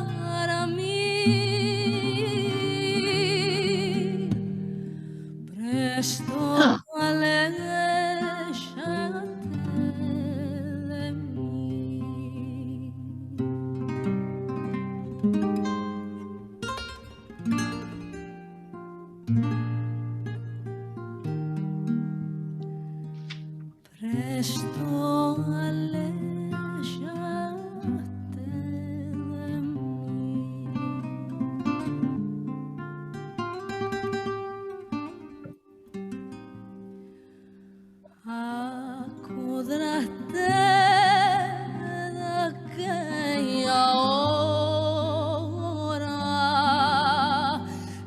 para mí, presto aléjate de mí. Presto aléjate de mí. Acúdrate de aquella hora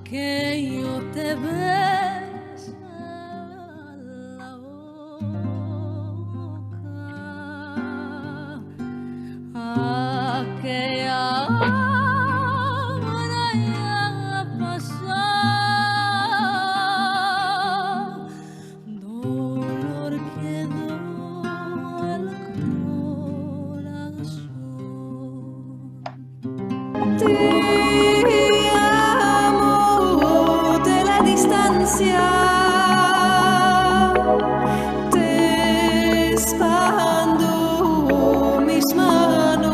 que yo te besa la boca. Aquella hora ya pasó, dolor quedó al corazón. Te amo de la distancia, te expando mis manos.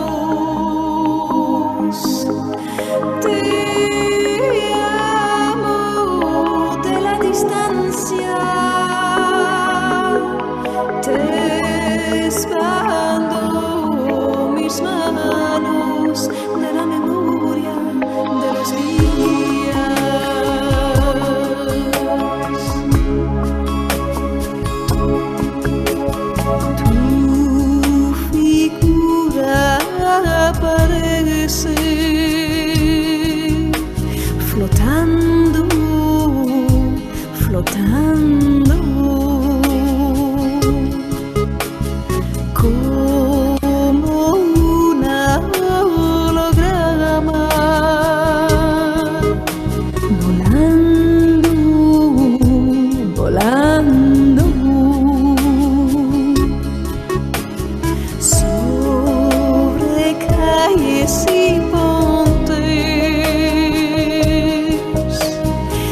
Te amo de la distancia, te expando mis manos de la memoria de los días. Tu figura aparece flotando, flotando, como una holograma, volando, volando sobre calles y pontes,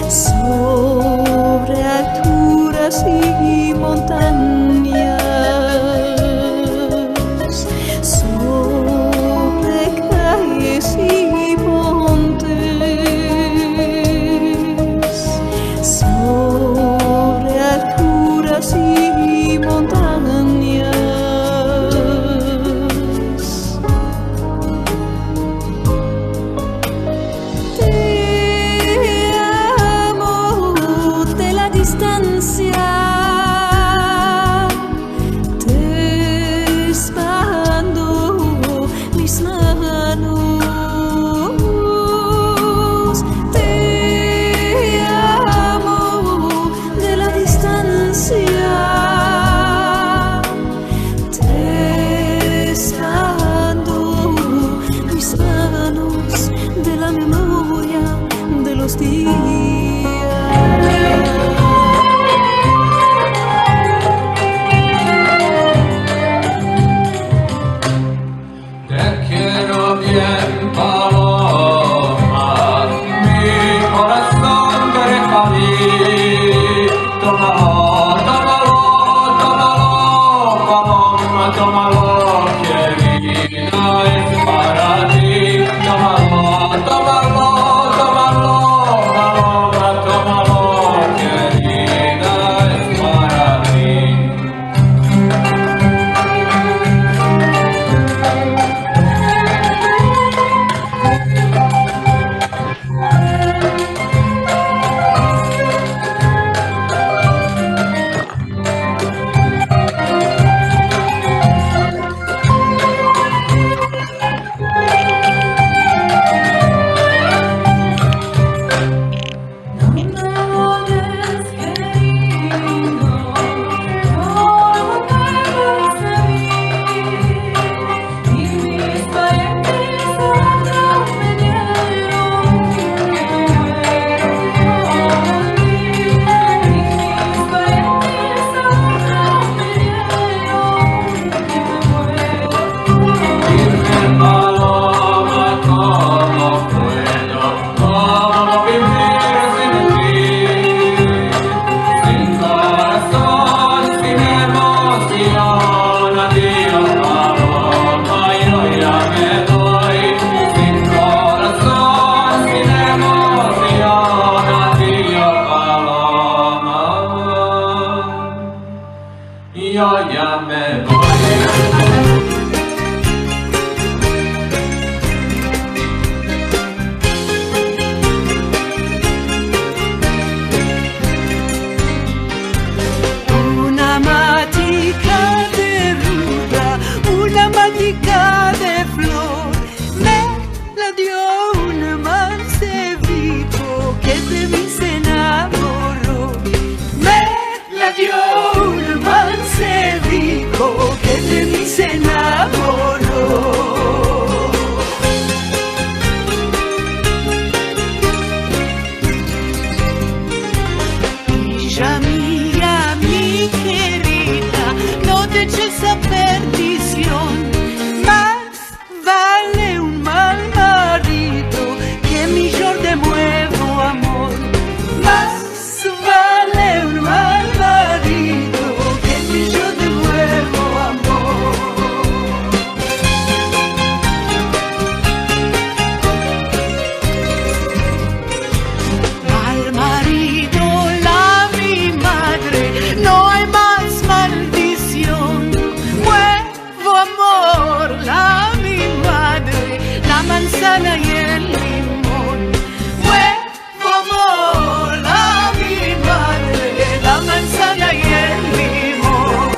sobre alturas y yo ya me voy. Una matica de ruta, una matica de flor, me la dio un mancebito que de mí se enamoró. Me la dio un mancebito que de mí se enamoró. Hija mía, mi querida, no te eches a perdición. Más vale un mal marido que millón de nuevo amor. Más vale un mal marido que millón de nuevo amor. Al marido la mi madre, no hay más maldición. Nuevo amor la mi madre, la manzana y el limón. Nuevo amor la mi madre, la manzana y el limón.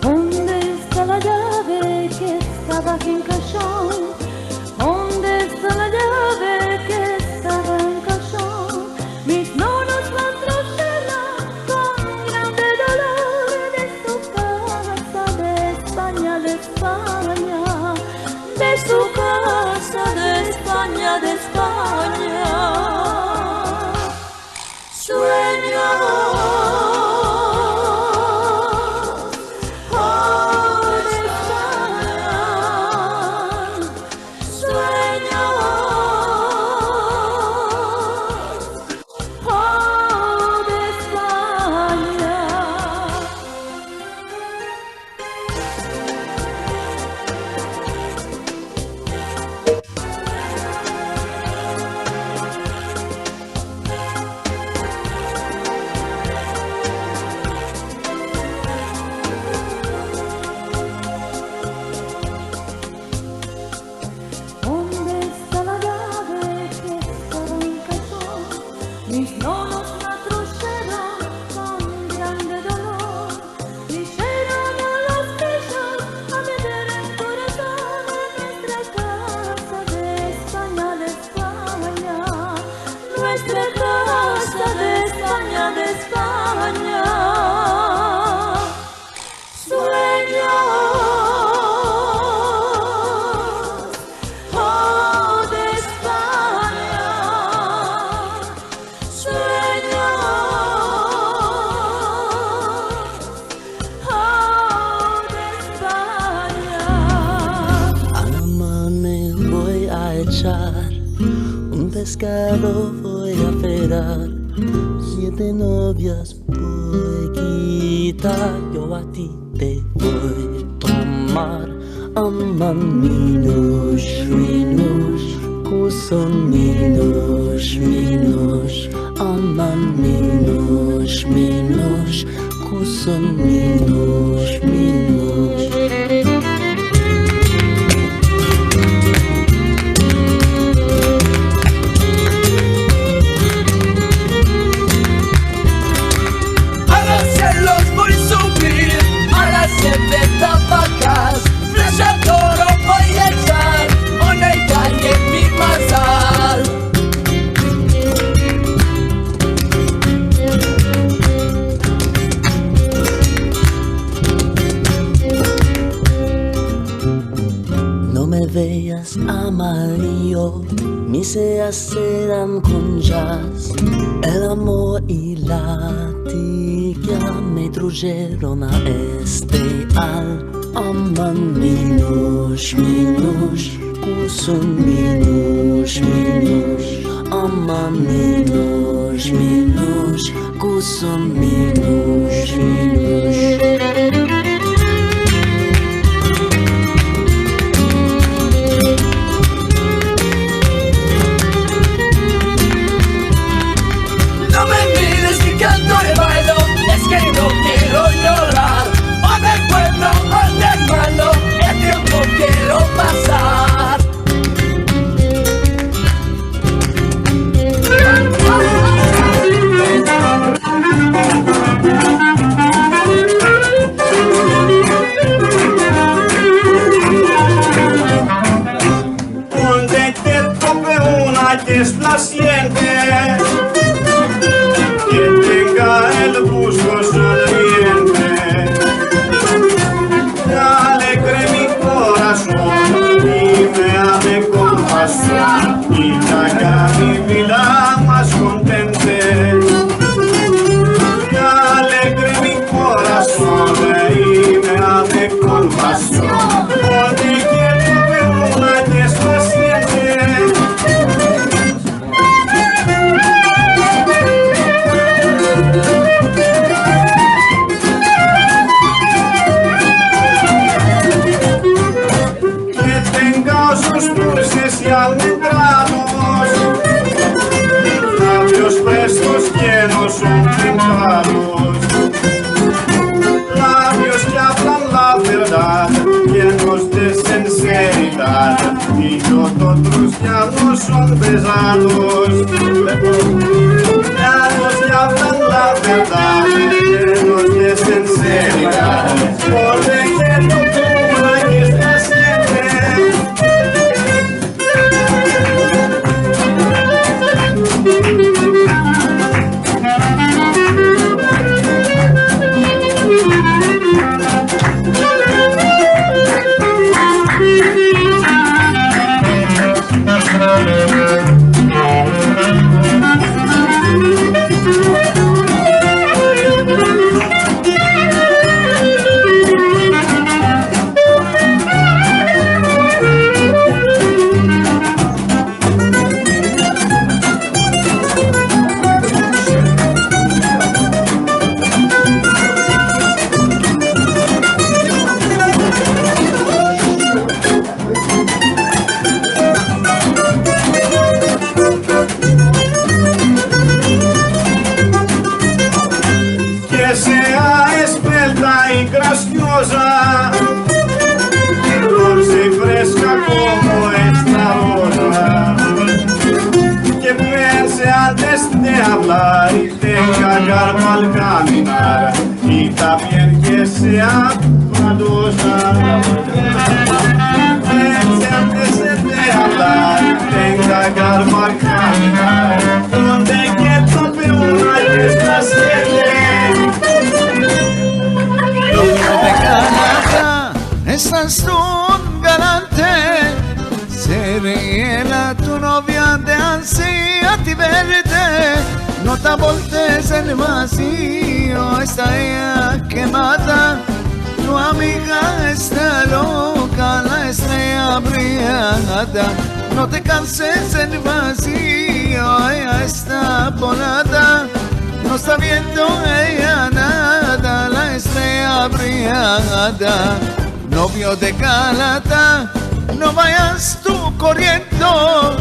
¿Dónde está la llave que estaba aquí en cajón? ¿Dónde está la llave que estaba en cajón? Mis manos la trajeron con grande dolor de su casa de España, de España, de su casa de España, de España. Sueño. ¿Dónde está la llave que estaba en cajón? Mis manos la trajeron con grande dolor. Dijeron a los bellos a meter el corazón en nuestra casa de España, de España. Nuestra casa de España, de España. Sueño. Un pescado voy a pegar, 7 novias voy a quitar. Yo a ti te voy a tomar. Aman minus, minus, kuson minus, minus. Aman minus, minus, kuson minus, minus. Veas amarillo, mis cejas serán con jazz. El amor y la tibia me trujeron a este al. Aman minus, minus, kusun minus, minus. Aman minus. minush, kuson minush. No me mires que canto y bailo, es que no quiero llorar. O del pueblo o del malo, el tiempo quiero pasar. Unde quieto pe una que es placiente, que tenga el busco sonriente, que alegre mi corazón y me ame con pasión y que haga mi vida más contente. Que alegre mi corazón y me ame con pasión. Unde quieto pe una que es paciente. Que tenga sus dulces y almendrados, labios frescos llenos son tentados, labios que hablan la verdad, llenos de sinceridad, y nosotros ya no son pesados. Labios que hablan la verdad, llenos de sinceridad, porque quiero que una que está siempre. Que sea esbelta y graciosa, dulce y fresca como esta rosa, que piense antes de hablar y tenga garbo al caminar, y también que sea piadosa. Piense antes de hablar y tenga garbo al caminar, donde quieto pe una que es paciente. De Canadá, estás tú un galante. Sería tu novia de ansia ti verte. No te voltees el vacío, está ella quemada. Tu amiga está loca, la estrella brillada. No te canses el vacío, ella está volada. No está viendo ella nada, la estrella brillada. Novio de Galata, no vayas tú corriendo.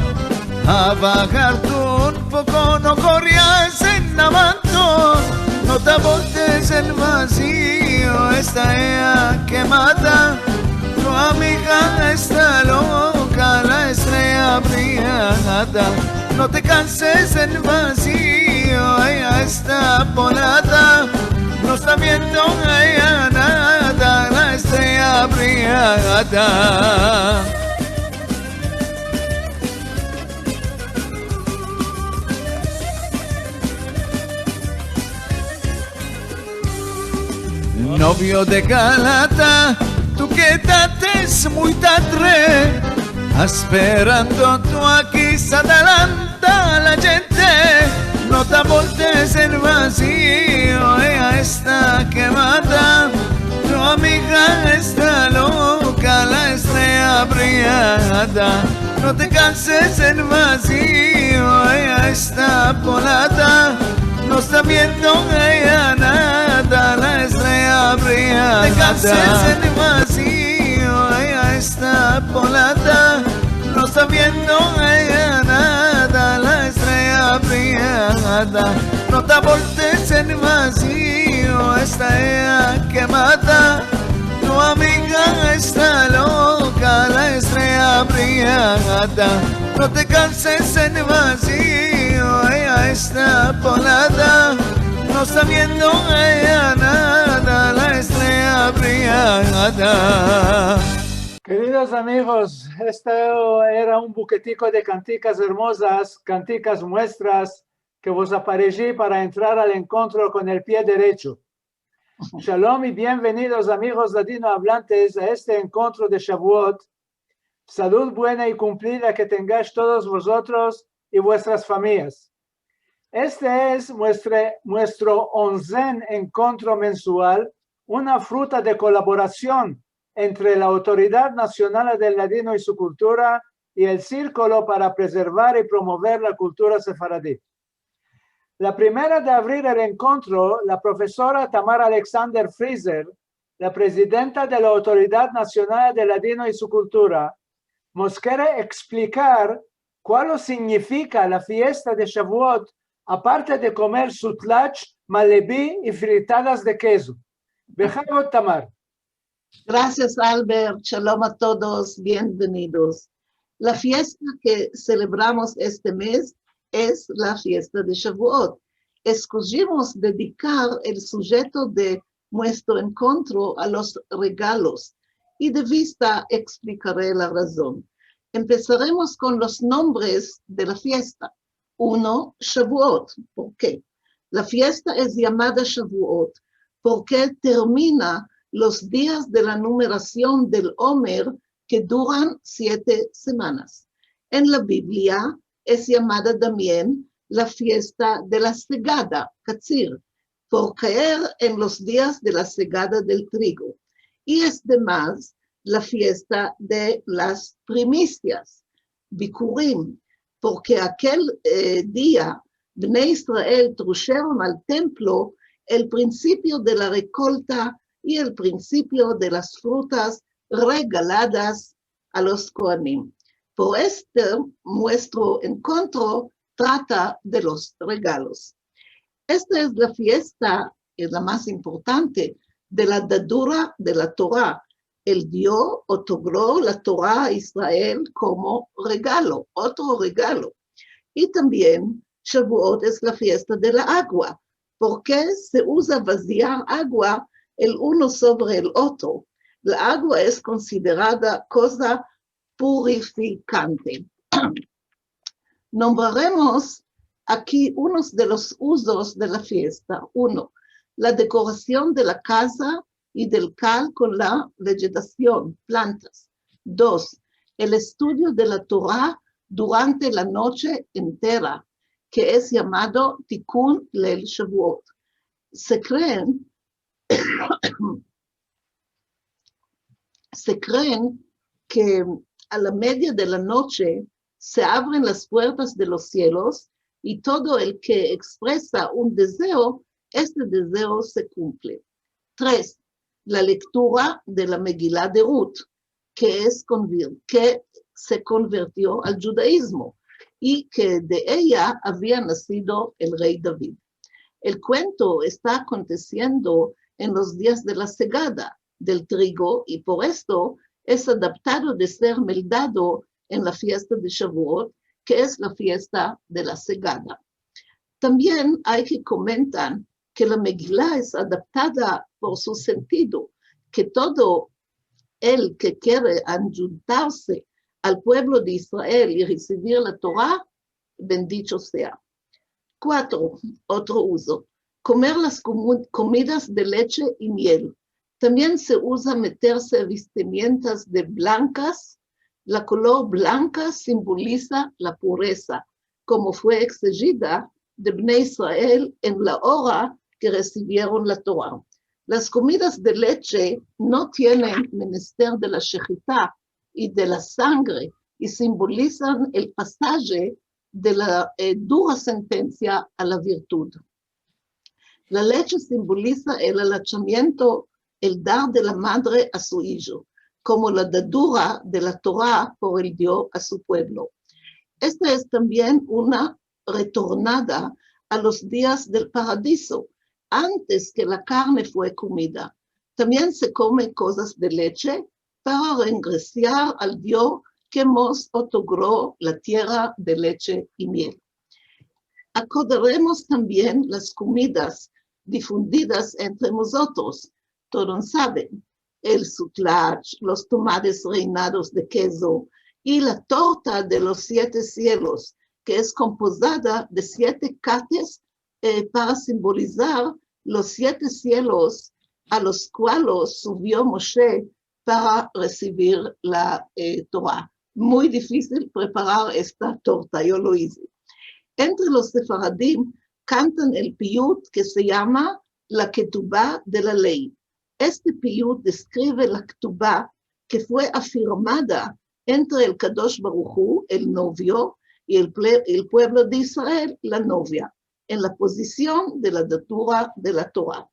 A bajar tú un poco, no corras en avanto. No te voltees el vacío, está ella quemada. Tu amiga está loca, la estrella brillada. No te canses el vacío, ella está volada. No está viendo ella nada, la estrella brillada. Novio de Galata, tú quédate muy tarde, esperando tú aquí se adelanta la gente. No te voltees el vacío, ella está quemada. Tu amiga está loca, la estrella brillada. no te canses en vacío, ella está polada, no está viendo ella nada, la estrella brilla. No te canses en vacío, ella está polada, no está viendo ella nada, la estrella brillada. No te voltees en vacío, está ella quemada, tu amiga está loca, la estrella brillada. No te canses en vacío, ella está polada, no está viendo ella nada, la estrella brillada. Queridos amigos, esto era un buquetico de canticas hermosas, canticas muestras que vos aparecí para entrar al encuentro con el pie derecho. Shalom y bienvenidos amigos latinohablantes a este encuentro de Shavuot. Salud buena y cumplida que tengáis todos vosotros y vuestras familias. Este es nuestro 11º encuentro mensual, una fruta de colaboración entre la Autoridad Nacional del Ladino y su cultura y el Círculo para preservar y promover la cultura sefaradí. La primera de abrir el encuentro, la profesora Tamar Alexander Frieser, la presidenta de la Autoridad Nacional del Ladino y su cultura, nos quiere explicar cuál significa la fiesta de Shavuot, aparte de comer sutlach, malebí y fritadas de queso. Bejavot, Tamar. Gracias, Albert. Shalom a todos. Bienvenidos. La fiesta que celebramos este mes es la fiesta de Shavuot. Escogimos dedicar el sujeto de nuestro encuentro a los regalos y de vista explicaré la razón. Empezaremos con los nombres de la fiesta. 1. Shavuot. ¿Por qué? La fiesta es llamada Shavuot porque termina los días de la numeración del Omer que duran 7 semanas. En la Biblia es llamada también la fiesta de la segada, Katzir, por caer en los días de la segada del trigo. Y es además la fiesta de las primicias, Bikurim, porque aquel día Bnei Israel trajeron al templo el principio de la recolta y el principio de las frutas regaladas a los Kohanim. Por nuestro encuentro trata de los regalos. Esta es la fiesta, es la más importante, de la dadura de la Torah. El Dios otorgó la Torah a Israel como regalo, otro regalo. Y también Shavuot es la fiesta de la agua, porque se usa vaciar agua el uno sobre el otro. La agua es considerada cosa purificante. Nombraremos aquí unos de los usos de la fiesta. 1. La decoración de la casa y del cal con la vegetación, plantas. 2. El estudio de la Torah durante la noche entera, que es llamado Tikkun Leil Shavuot. Se creen que a la media de la noche se abren las puertas de los cielos y todo el que expresa un deseo, este deseo se cumple. 3. La lectura de la Megilá de Ruth, que se convirtió al judaísmo y que de ella había nacido el rey David. El cuento está aconteciendo en los días de la segada del trigo y por esto es adaptado de ser meldado en la fiesta de Shavuot, que es la fiesta de la segada. También hay que comentar que la Megilá es adaptada por su sentido, que todo el que quiere ayuntarse al pueblo de Israel y recibir la Torah, bendito sea. 4. Otro uso. Comer las comidas de leche y miel. También se usa meterse vestimentas de blancas. La color blanca simboliza la pureza, como fue exigida de Bnei Israel en la hora que recibieron la Torah. Las comidas de leche no tienen menester de la shechitá y de la sangre y simbolizan el pasaje de la dura sentencia a la virtud. La leche simboliza el alachamiento, el dar de la madre a su hijo, como la dadura de la Torah por el Dios a su pueblo. Esta es también una retornada a los días del paradiso, antes que la carne fue comida. También se come cosas de leche para reingresar al Dios que nos otorgó la tierra de leche y miel. Acordaremos también las comidas difundidas entre nosotros. Todos saben, el sutlach, los tomates reinados de queso y la torta de los 7 cielos, que es compuesta de 7 cates para simbolizar los 7 cielos a los cuales subió Moshe para recibir la Torah. Muy difícil preparar esta torta, yo lo hice. Entre los sefaradim cantan el piyut que se llama la ketubá de la ley. Este piyut describe la ketubá que fue afirmada entre el Kadosh Baruj Hu, el novio, y el pueblo de Israel, la novia, en la posición de la datura de la Torah.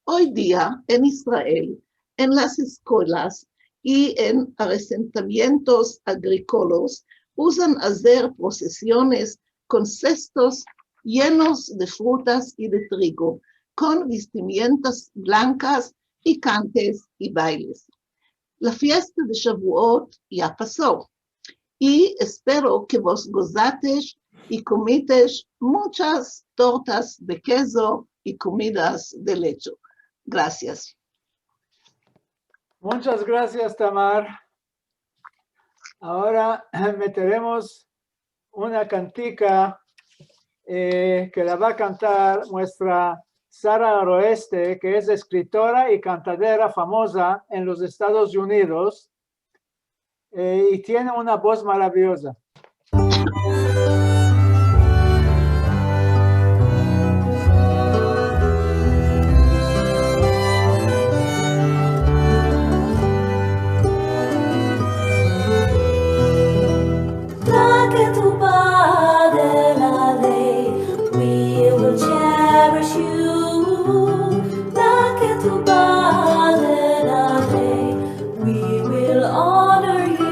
Hoy día, en Israel, en las escuelas y en asentamientos agrícolas, usan hacer procesiones con cestos llenos de frutas y de trigo, con vestimentas blancas y cantes y bailes. La fiesta de Shavuot ya pasó y espero que vos gozates y comites muchas tortas de queso y comidas de leche. Gracias. Muchas gracias, Tamar. Ahora meteremos una cantica que la va a cantar nuestra Sara Aroeste, que es escritora y cantadera famosa en los Estados Unidos y tiene una voz maravillosa. La ketubá de la ley, we will cherish you. La ketubá de la ley, we will honor you.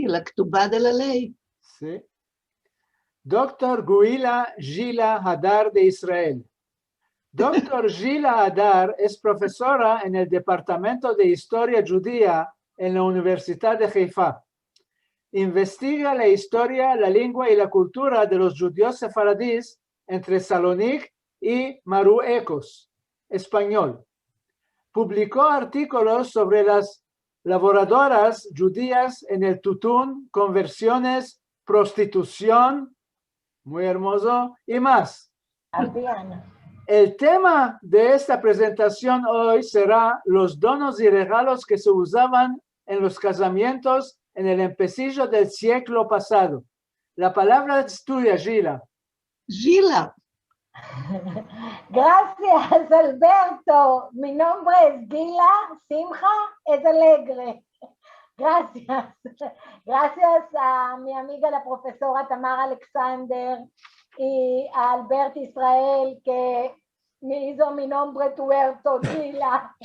Sí, la Ketubá de la ley. Sí. Dr. Guila Gila Hadar de Israel. Dr. Gila Hadar es profesora en el Departamento de Historia Judía en la Universidad de Haifa. Investiga la historia, la lengua y la cultura de los judíos sefaradíes entre Salónica y Marruecos, español. Publicó artículos sobre las laboradoras judías en el tutún, conversiones, prostitución, muy hermoso, y más. Adriana. El tema de esta presentación hoy será los donos y regalos que se usaban en los casamientos en el empecillo del siglo pasado. La palabra es tuya, Gila. Gila. Gracias, Alberto. Mi nombre es Gila Simcha, es alegre. Gracias. Gracias a mi amiga la profesora Tamar Alexander y a Albert Israel que me hizo mi nombre tuerto, Gila.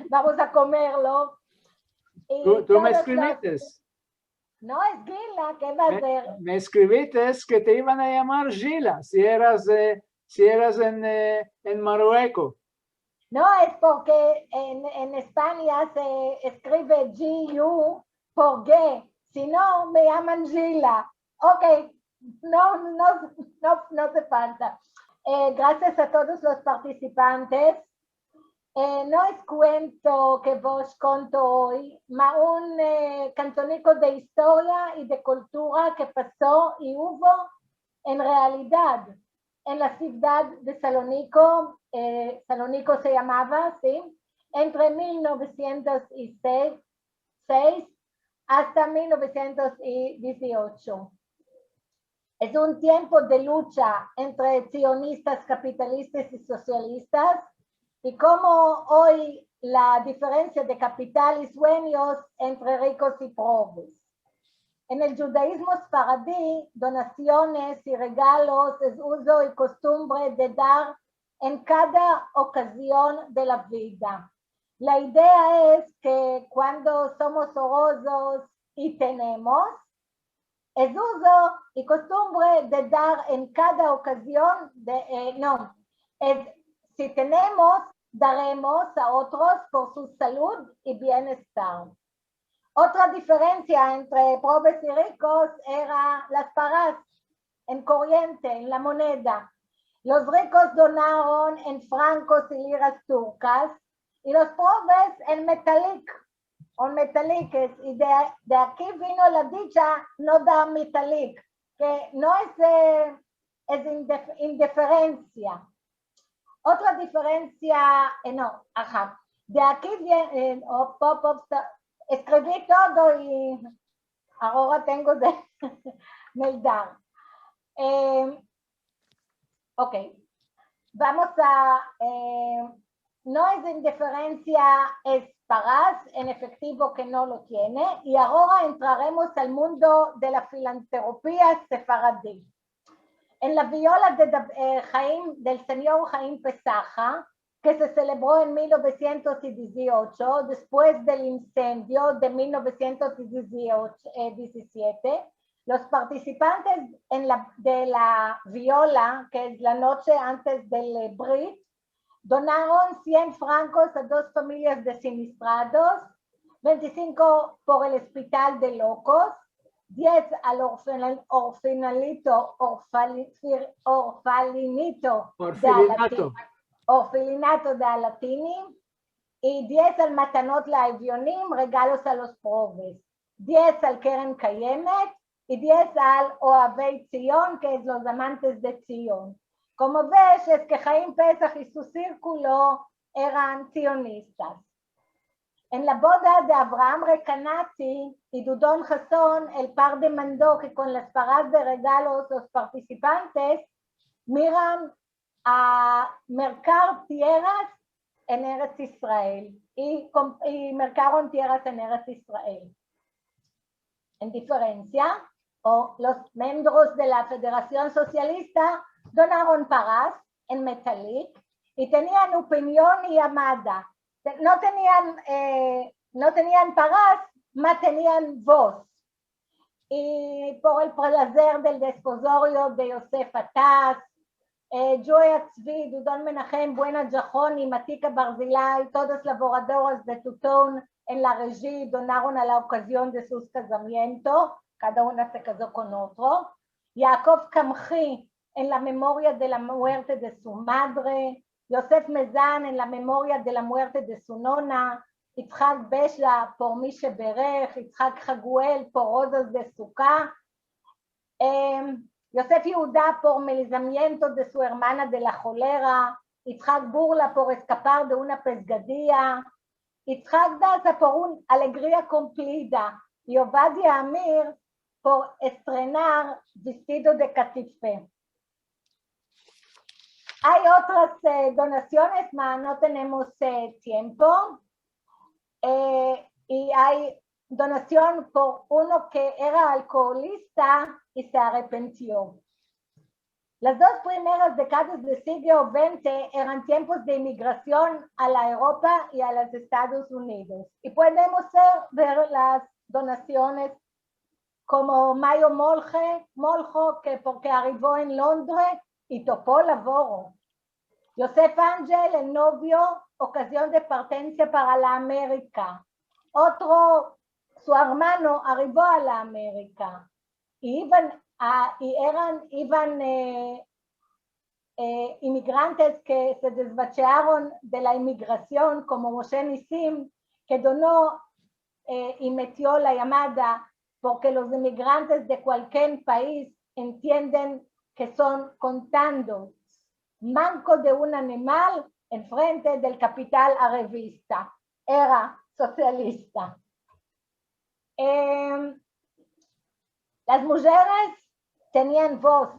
Vamos a comerlo. Y Tú me todos escribiste. los- No, es Gila, ¿qué va a ser? Me escribiste que te iban a llamar Gila si eras en Marruecos. No, es porque en España se escribe G-U por G, si no me llaman Gila. Ok, no hace falta. Gracias a todos los participantes. No es cuento que vos conto hoy, ma un cantonico de historia y de cultura que pasó y hubo en realidad en la ciudad de Salónico, Salónico se llamaba, ¿sí? Entre 1906 hasta 1918. Es un tiempo de lucha entre sionistas, capitalistas y socialistas, y como hoy la diferencia de capital y sueños entre ricos y pobres. En el judaísmo sefaradí, donaciones y regalos es uso y costumbre de dar en cada ocasión de la vida. La idea es que cuando somos orosos y tenemos, es uso y costumbre de dar en cada ocasión, si tenemos, daremos a otros por su salud y bienestar. Otra diferencia entre pobres y ricos era las pagas en corriente, en la moneda. Los ricos donaron en francos y liras turcas y los pobres en metaliques. Y de aquí vino la dicha no dar metalic, que no es indiferencia. Otra diferencia, de aquí viene, escribí todo y ahora tengo de meldar. Ok, vamos a, no es indiferencia, es pagas en efectivo que no lo tiene, y ahora entraremos al mundo de la filantropía sefaradí. En la viola del señor Jaime Pesaja, que se celebró en 1918, después del incendio de 1917, los participantes de la viola, que es la noche antes del Brit, donaron 100 francos a 2 familias de sinistrados, 25 por el Hospital de Locos, 10 al orfelinato de Alatini y 10 al Matanot Laevionim, regalos a los pobres, 10 al Keren Kayemet y 10 al Ohavei Zion, que es los amantes de Zion. Como ves, es que Jaime Pesach y su círculo eran sionistas. En la boda de Abraham Recanati y Dudon Hasson, el par demandó que con las pagas de regalos los participantes miran a mercar tierras en Eretz Israel y mercaron tierras en Eretz Israel. En diferencia, los miembros de la Federación Socialista donaron pagas en metalic y tenían opinión y amada. No tenían pagas, mas tenían voz. y por el placer del desposorio de Yosef Ataz, Joya Tzvi, Dudon Menachem, Buena Jajón y Matika Barzilai, todos laboradores de Tutón en la regie donaron a la ocasión de sus casamientos, cada una se casó con otro. Yaakov Kamchi en la memoria de la muerte de su madre, Yosef Mezan en la memoria de la muerte de su nona, Yitzhak Besha por Mishe Berech, Yitzhak Haguel por Rodas de Sukkah, Yosef Yehuda por melizamiento de su hermana de la cólera, Yitzhak Burla por escapar de una pescadilla, Yitzhak Daza por una alegría cumplida y Ovadia Amir por estrenar vestido de catife. Hay otras donaciones, pero no tenemos tiempo. Y hay donación por uno que era alcoholista y se arrepintió. Las dos primeras décadas del siglo XX eran tiempos de inmigración a la Europa y a los Estados Unidos. Y podemos ver las donaciones como Mayo Moljo, que porque arribó en Londres y topó laboro. Yosef Ángel, el novio, ocasión de partencia para la América. Otro, su hermano, arribó a la América. Y eran inmigrantes que se desbachearon de la inmigración, como Moshe Nissim, que donó y metió la llamada porque los inmigrantes de cualquier país entienden que son contando manco de un animal en frente del capital a revista. Era socialista. Las mujeres tenían voz,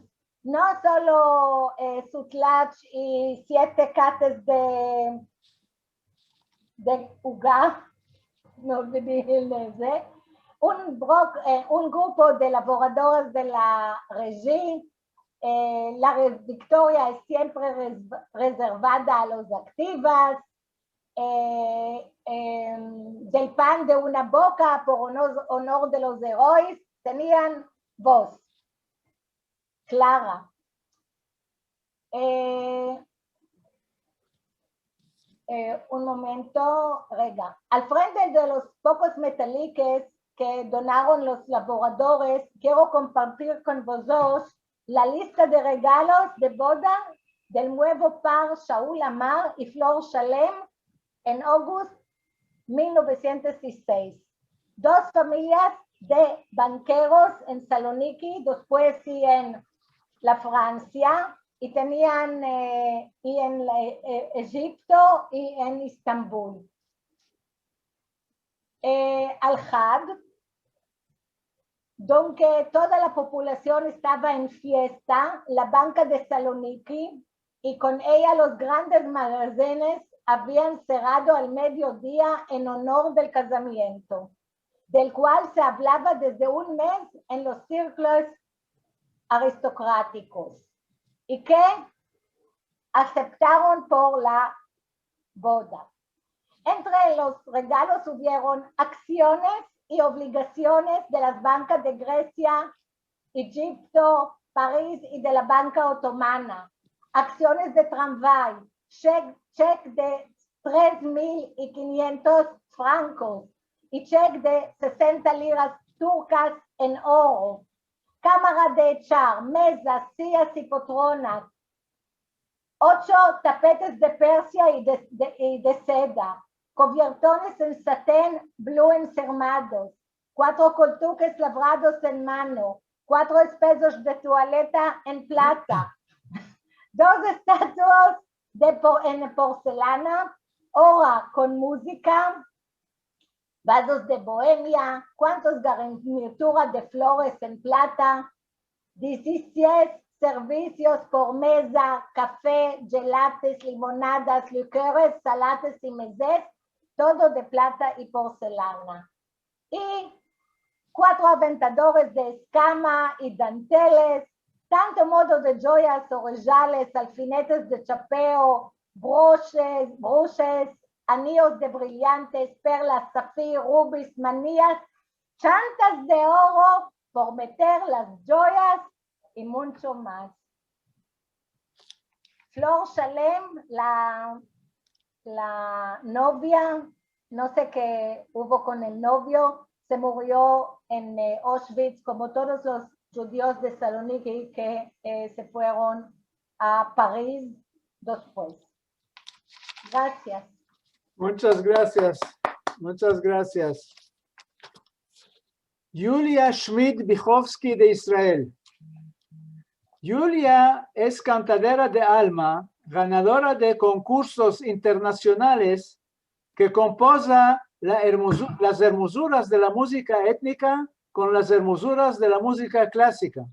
no solo Sutlach y 7 cates de uga, no olvidé un grupo de laboradores de la regie. La victoria es siempre reservada a los activas. Del pan de una boca por honor de los héroes tenían voz clara. Un momento, rega. Al frente de los pocos metaliques que donaron los laboradores, quiero compartir con vosotros la lista de regalos de boda del nuevo par Shaul Amar y Flor Shalem en agosto 1906. Dos familias de banqueros en Saloniki, después sí en la Francia, y tenían y en Egipto y en Estambul. Al-Had, donde toda la población estaba en fiesta, la banca de Saloniki, y con ella los grandes magazones habían cerrado al mediodía en honor del casamiento, del cual se hablaba desde un mes en los círculos aristocráticos, y que aceptaron por la boda. Entre los regalos hubieron acciones y obligaciones de las bancas de Grecia, Egipto, París y de la banca otomana, acciones de tramvay, cheque de 3.500 francos y cheque de 60 liras turcas en oro, cámara de echar, mesas, sillas y poltronas, 8 tapetes de Persia y de seda, cubiertones en satén blue encermados, 4 coltuques labrados en mano, 4 espejos de toaleta en plata, 2 estatuas en porcelana, ora con música, vasos de bohemia, cuantos garnituras de flores en plata, 16 servicios por mesa, café, gelates, limonadas, licores, salates y mesés, todo de plata y porcelana. Y 4 aventadores de escama y danteles, tanto modo de joyas orejales, alfinetes de chapeo, broches, anillos de brillantes, perlas, zafir, rubis, manillas, chantas de oro por meter las joyas y mucho más. Flor Shalem, la novia, no sé qué hubo con el novio, se murió en Auschwitz, como todos los judíos de Saloniki que se fueron a París después. Gracias. Muchas gracias. Muchas gracias. Yulia Schmidt-Bichovsky de Israel. Yulia es cantadera de alma, ganadora de concursos internacionales que composa las hermosuras de la música étnica con las hermosuras de la música clásica.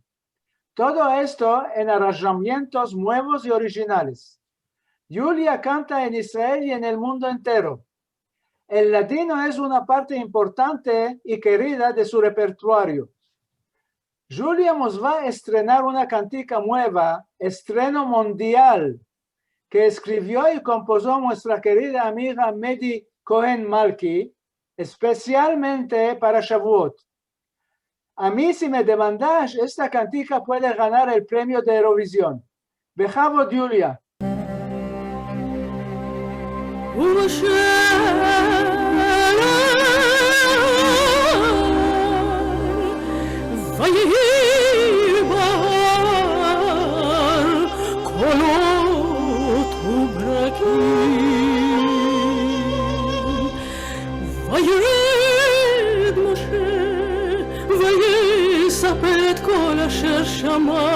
Todo esto en arranjamientos nuevos y originales. Yulia canta en Israel y en el mundo entero. El latino es una parte importante y querida de su repertorio. Julia nos va a estrenar una cantica nueva, estreno mundial, que escribió y compuso nuestra querida amiga Medi Cohen Malki, especialmente para Shavuot. A mí, si me demandas, esta cantica puede ganar el premio de Eurovisión. Bechavot, Julia. וירד משה ויספר את כל אשר שמע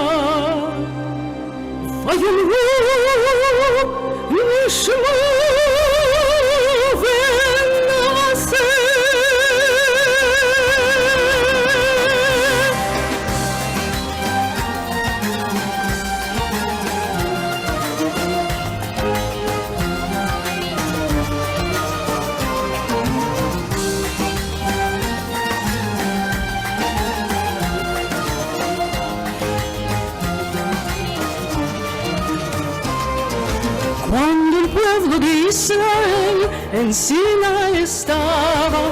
ויאמרו נשמע ונעשה Cuando el pueblo de Israel encima estaba,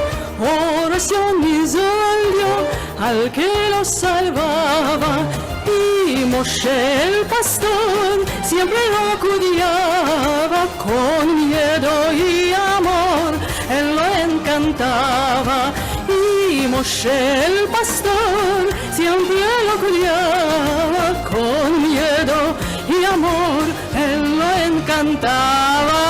oración hizo al Dios al que los salvaba. Y Moshe el pastor siempre lo cuidaba, con miedo y amor él lo encantaba. Y Moshe el pastor siempre lo cuidaba, con miedo y amor él lo encantaba.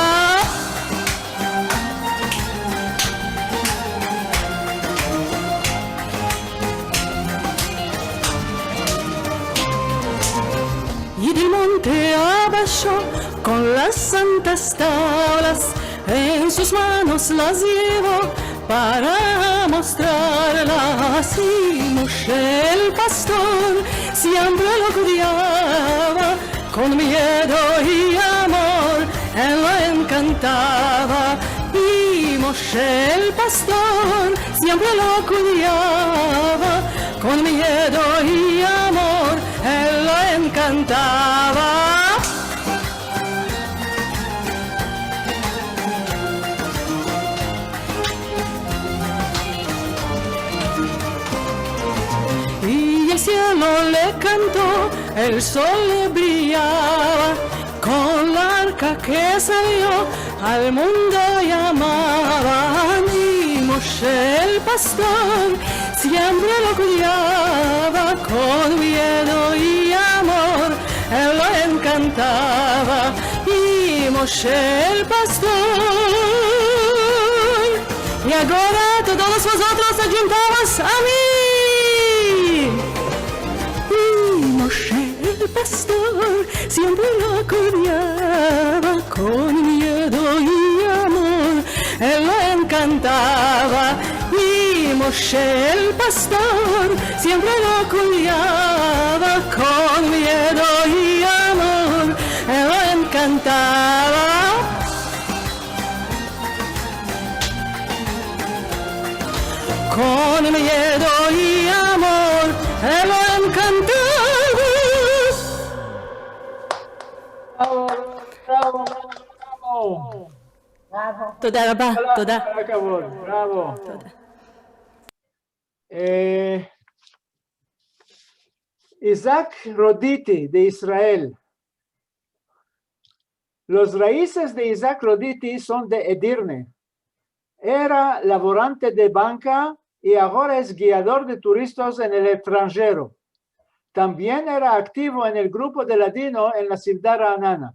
Y del monte abajo con las santas tablas en sus manos las llevó para mostrarlas. Y Moshe el pastor siempre lo cuidaba, con miedo y amor él lo encantaba. Y Moshe el pastor siempre lo cuidaba, con miedo y amor él lo encantaba. Y el cielo le cantó, el sol le brillaba, con la arca que salió al mundo llamaban. Y Moshe el pastor siempre lo cuidaba, con miedo y amor él lo encantaba. Y Moshe el pastor, y ahora todos vosotros ayuntamos a mí. Moshe el pastor siempre lo cuidaba, con miedo y amor él lo encantaba. Y Moshe el pastor siempre lo cuidaba, con miedo y amor él lo encantaba. Con miedo y amor él lo encantaba. Bravo, bravo, bravo. Bravo. תודה רבה, תודה. כל הכבוד, בראבו. Isaac Roditi de Israel. Los raíces de Isaac Roditi son de Edirne. Era laborante de banca y ahora es guiador de turistas en el extranjero. También era activo en el grupo de ladino en la ciudad Ra'anana.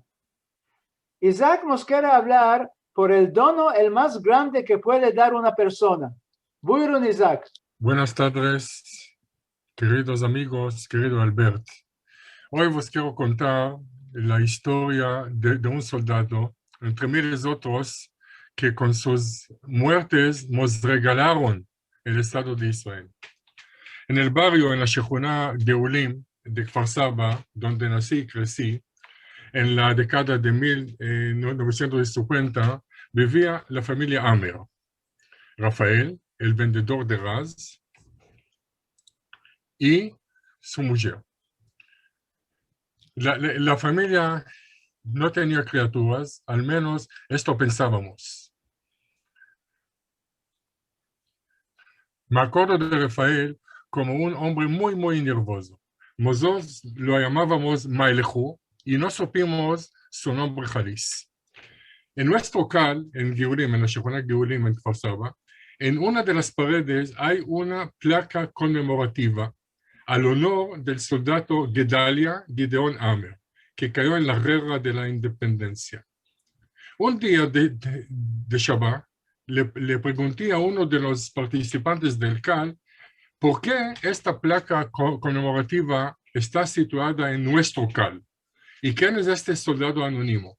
Isaac nos quiere hablar por el dono el más grande que puede dar una persona. Buyurun, Isaac. Buenas tardes, queridos amigos, querido Albert. Hoy os quiero contar la historia de un soldado, entre miles otros, que con sus muertes nos regalaron el Estado de Israel. En el barrio, en la Shechuna Geulim de Kfar Saba, donde nací y crecí, en la década de 1950, vivía la familia Amer. Rafael, el vendedor de ras, y su mujer. La familia no tenía criaturas, al menos esto pensábamos. Me acuerdo de Rafael como un hombre muy nervioso. Nosotros lo llamábamos Mailechu y no supimos su nombre Jalis. En nuestro cal, en Geulim, en la Shechuna Geulim en Kfar Saba, en una de las paredes hay una placa conmemorativa al honor del soldado Gedalia Gideon Amer, que cayó en la guerra de la independencia. Un día de Shabbat, le pregunté a uno de los participantes del CAL por qué esta placa conmemorativa está situada en nuestro CAL y quién es este soldado anónimo.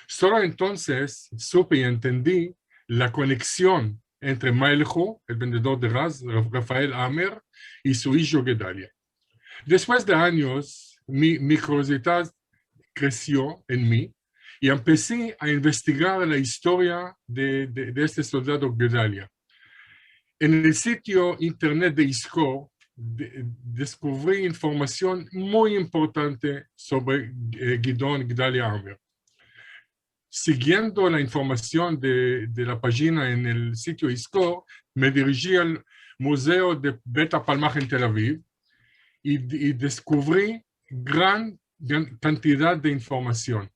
Solo entonces supe y entendí la conexión entre Mailechu, el vendedor de ras, Rafael Amer, y su hijo Gedalia. Después de años, mi curiosidad creció en mí y empecé a investigar la historia de este soldado Gedalia. En el sitio internet de ISCO descubrí información muy importante sobre Gideon Gedalia Amer. Siguiendo la información de la página en el sitio ISCO, me dirigí al Museo de Bet HaPalmach en Tel Aviv y descubrí gran cantidad de información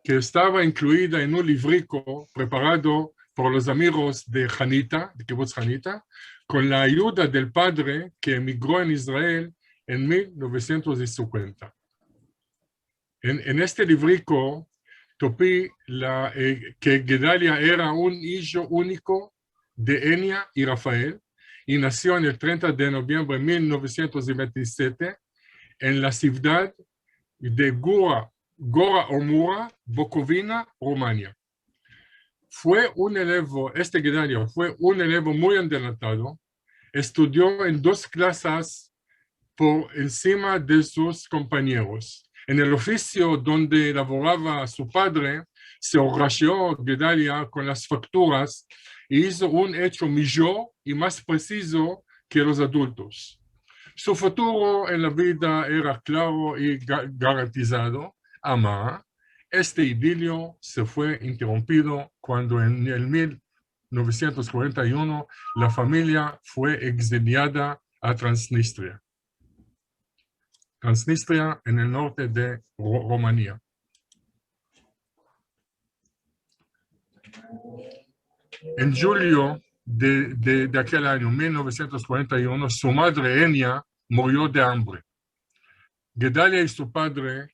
que estaba incluida en un librico preparado por los amigos de Hanita, de Kibbutz Hanita, con la ayuda del padre que emigró en Israel en 1950. En este librico topí que Gedalia era un hijo único de Enia y Rafael y nació en el 30 de noviembre de 1927 en la ciudad de Gora Omura, Bucovina, Rumania. Este Gedalia fue un elevo muy adelantado, estudió en 2 clases por encima de sus compañeros. En el oficio donde laboraba su padre, se horració Gedalia con las facturas y hizo un hecho mejor y más preciso que los adultos. Su futuro en la vida era claro y garantizado. Ama, este idilio se fue interrumpido cuando en el 1941 la familia fue exiliada a Transnistria. Transnistria en el norte de Rumanía. En julio de aquel año, 1941, su madre Enia murió de hambre. Gedalia y su padre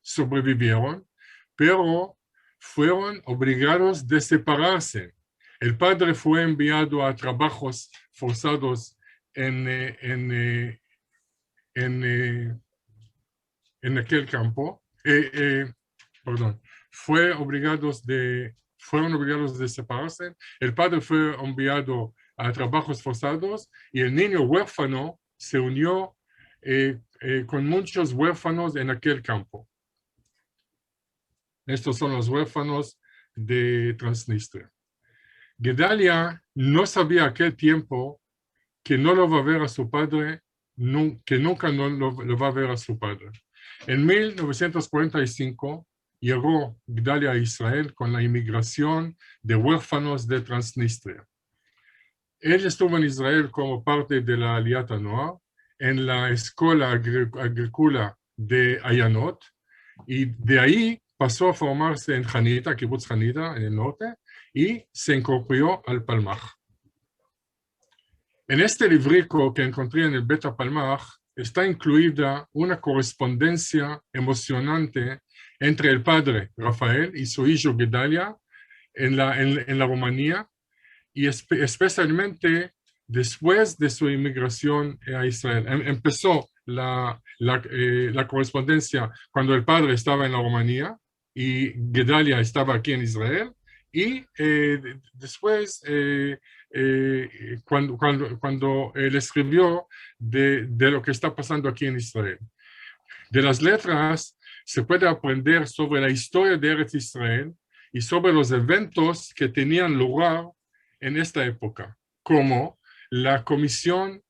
sobrevivieron, pero fueron obligados a separarse. El padre fue enviado a trabajos forzados en aquel campo, fueron obligados de separarse. El padre fue enviado a trabajos forzados y el niño huérfano se unió con muchos huérfanos en aquel campo. Estos son los huérfanos de Transnistria. Gedalia no sabía aquel tiempo que no lo va a ver a su padre, que nunca no lo va a ver a su padre. En 1945 llegó Gedalia a Israel con la inmigración de huérfanos de Transnistria. Él estuvo en Israel como parte de la Aliyat HaNoar en la escuela agrícola de Ayanot, y de ahí pasó a formarse en Hanita, Kibbutz Hanita, en el norte, y se incorporó al Palmaj. En este librico que encontré en el Beta Palmaj está incluida una correspondencia emocionante entre el padre Rafael y su hijo Gedalia en la Rumanía, y especialmente después de su inmigración a Israel. Empezó la correspondencia cuando el padre estaba en la Rumanía y Gedalia estaba aquí en Israel, y después cuando él escribió de lo que está pasando aquí en Israel. De las letras se puede aprender sobre la historia de Eretz Israel y sobre los eventos que tenían lugar en esta época, como la Comisión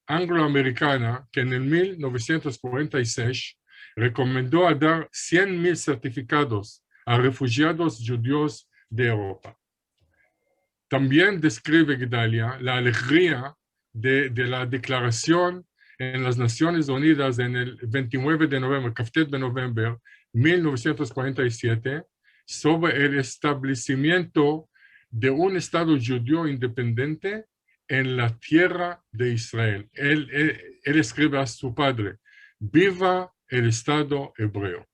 Angloamericana, que en el 1946 recomendó a dar 100,000 certificados a refugiados judíos de Europa. También describe Gedalia la alegría de la declaración en las Naciones Unidas en el 29 de noviembre, Kaftet de noviembre 1947, sobre el establecimiento de un Estado judío independiente en la tierra de Israel. Él escribe a su padre: viva el Estado hebreo.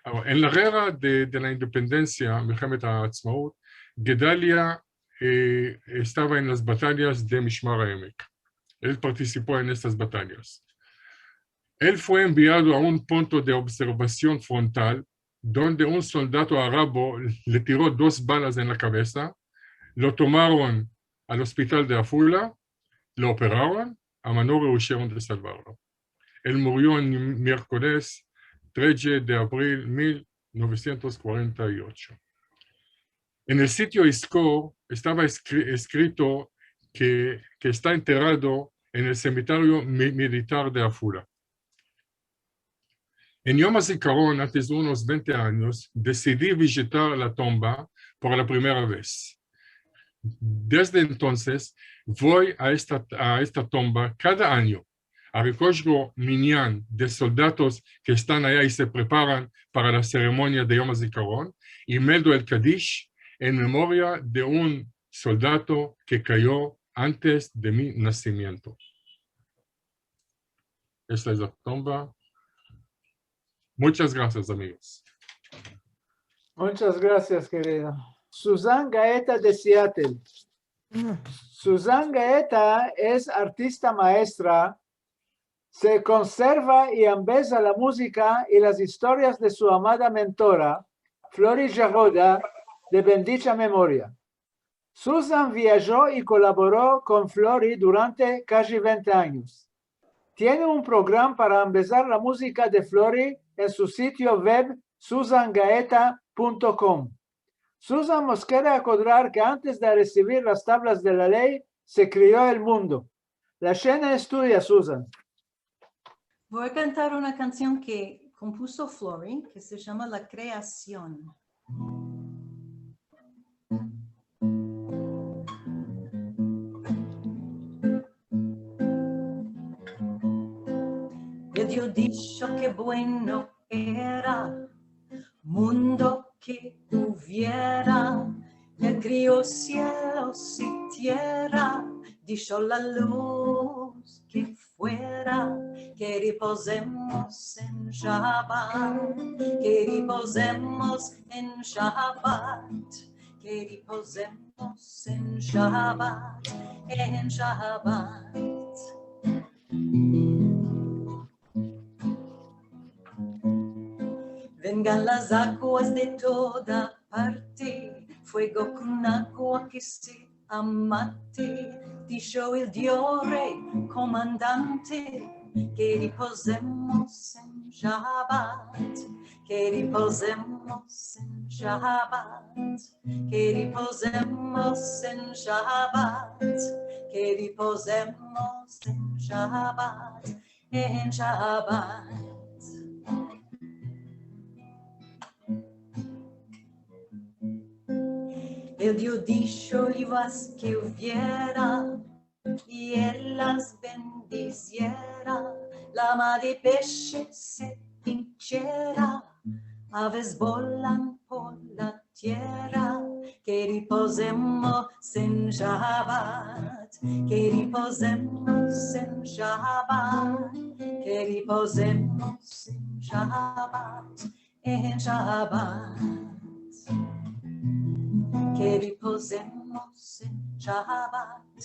Ahora, en la guerra de la independencia, Milchemet HaAtzmaut, Gedalia estaba en las batallas de Mishmar HaEmek. Él participó en estas batallas. Él fue enviado a un punto de observación frontal donde un soldado arabo le tiró 2 balas en la cabeza, lo tomaron al hospital de Afula, lo operaron, a mano rehusieron de salvarlo. Él murió en miércoles 13 de abril 1948. En el sitio Iskor estaba escrito que está enterrado en el cementerio militar de Afula. En Yom HaZikaron, antes de unos 20 años, decidí visitar la tumba por la primera vez. Desde entonces, voy a esta tumba cada año a recoger minyan de soldados que están allá y se preparan para la ceremonia de Yom HaZikaron, y meldo el Kaddish en memoria de un soldado que cayó antes de mi nacimiento. Esta es la tumba. Muchas gracias, amigos. Muchas gracias, querido. Susan Gaeta de Seattle. Susan Gaeta es artista maestra. Se conserva y embesa la música y las historias de su amada mentora, Flori Jagoda, de bendita memoria. Susan viajó y colaboró con Flori durante casi 20 años. Tiene un programa para embelezar la música de Flori en su sitio web susangaeta.com. Susan nos quiere acordar que antes de recibir las tablas de la ley, se crió el mundo. La escena es tuya, Susan. Voy a cantar una canción que compuso Flori, que se llama La Creación. E Dio dijo que bueno era mundo que hubiera, y crió cielos y tierra, dijo la luz que fuera, que reposemos en Shabbat, que reposemos en Shabbat, que reposemos en Shabbat, en Shabbat. Vengan las aguas de toda parte, fuego con agua que se amate, dijo el Dios Rey comandante, que reposemos en Shabbat, que reposemos en Shabbat, que reposemos en Shabbat, que reposemos en Shabbat, en Shabbat. El Dios dijo y vas que hubiera, y él las bendijo. quisiera, lama de peche se hinchera, aves volan por la tierra, que reposemos en Shabbat, que reposemos en Shabbat, que reposemos en Shabbat, en Shabbat. Que reposemos en Shabbat,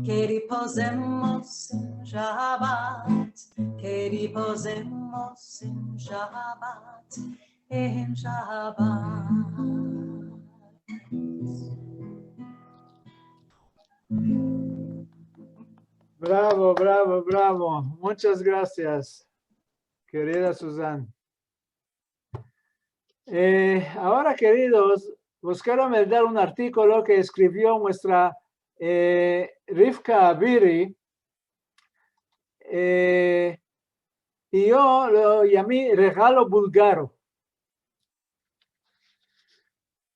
que reposemos en Shabbat, que reposemos en Shabbat, en Shabbat. Bravo, bravo, bravo. Muchas gracias, querida Susan. Ahora, queridos, os quiero dar un artículo que escribió nuestra Rivka Abiri, y yo lo llamé regalo búlgaro.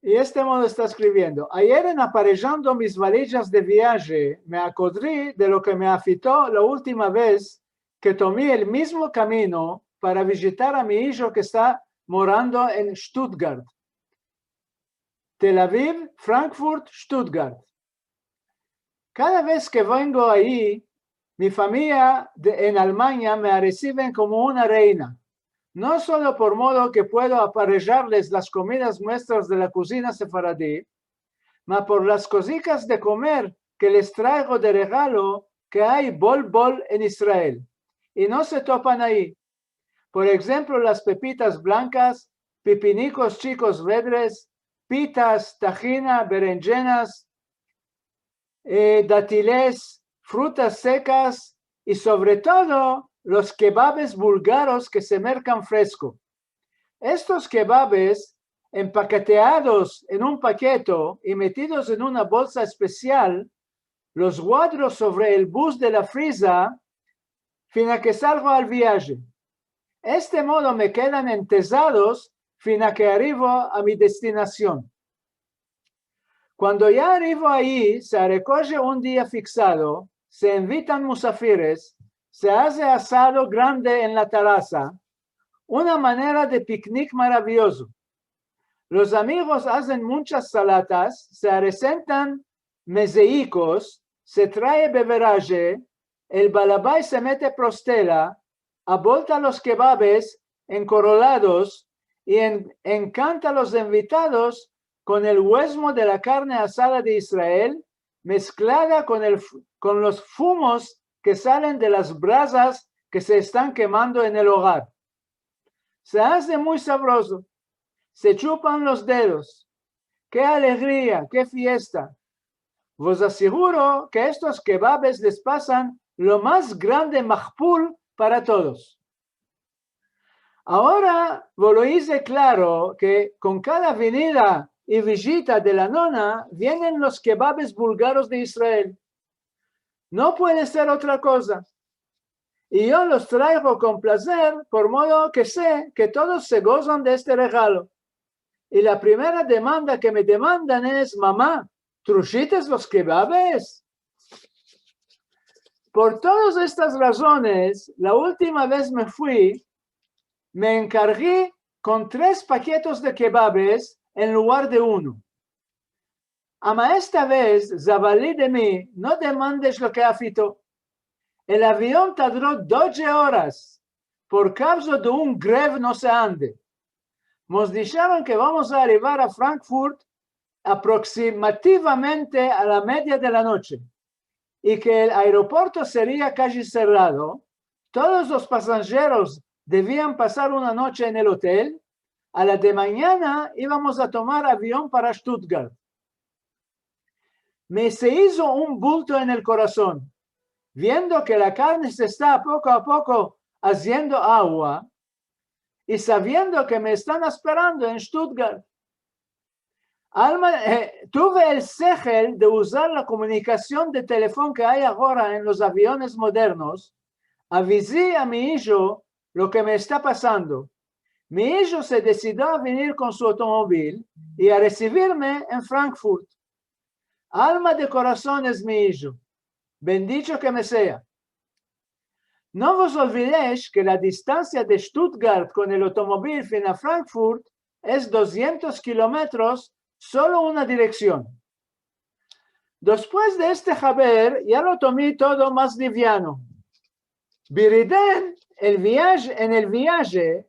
Y este modo está escribiendo: ayer en aparejando mis valijas de viaje, me acordé de lo que me afectó la última vez que tomé el mismo camino para visitar a mi hijo que está morando en Stuttgart. Tel Aviv, Frankfurt, Stuttgart. Cada vez que vengo ahí, mi familia en Alemania me reciben como una reina. No solo por modo que puedo aparejarles las comidas nuestras de la cocina sefaradí, mas por las cositas de comer que les traigo de regalo que hay bol en Israel. Y no se topan ahí. Por ejemplo, las pepitas blancas, pipinicos chicos verdes, pitas, tajina, berenjenas, dátiles, frutas secas y sobre todo los kebabes búlgaros que se mercan fresco. Estos kebabes empaqueteados en un paquete y metidos en una bolsa especial, los guardo sobre el bus de la frisa fin a que salgo al viaje. Este modo me quedan entesados fin a que arribo a mi destinación. Cuando ya arribo ahí, se recoge un día fixado, se invitan musafires, se hace asado grande en la terraza, una manera de picnic maravilloso. Los amigos hacen muchas salatas, se presentan meseicos, se trae beberaje, el balabay se mete prostela, abolta los kebabes encorolados y encanta a los invitados con el huesmo de la carne asada de Israel, mezclada con los fumos que salen de las brasas que se están quemando en el hogar. Se hace muy sabroso, se chupan los dedos. ¡Qué alegría, qué fiesta! Os aseguro que estos kebabes les pasan lo más grande mahpul para todos. Ahora lo hice claro que con cada venida y visita de la nona vienen los kebabes búlgaros de Israel. No puede ser otra cosa. Y yo los traigo con placer, por modo que sé que todos se gozan de este regalo. Y la primera demanda que me demandan es: mamá, ¿truchites los kebabes? Por todas estas razones, la última vez me encargué con 3 paquetes de kebabes en lugar de 1. Ama esta vez, zabalí de mí, no demandes lo que afitó. El avión tardó 12 horas por causa de un greve no se ande. Nos dijeron que vamos a arribar a Frankfurt aproximadamente a la media de la noche y que el aeropuerto sería casi cerrado. Todos los pasajeros debían pasar una noche en el hotel. A la de mañana íbamos a tomar avión para Stuttgart. Me se hizo un bulto en el corazón, viendo que la carne se está poco a poco haciendo agua y sabiendo que me están esperando en Stuttgart. Tuve el segel de usar la comunicación de teléfono que hay ahora en los aviones modernos. Avisé a mi hijo lo que me está pasando. Mi hijo se decidió a venir con su automóvil y a recibirme en Frankfurt. Alma de corazón es mi hijo. Bendito que me sea. No vos olvidéis que la distancia de Stuttgart con el automóvil fin a Frankfurt es 200 kilómetros, solo una dirección. Después de este haber, ya lo tomé todo más liviano. Biriden en el viaje,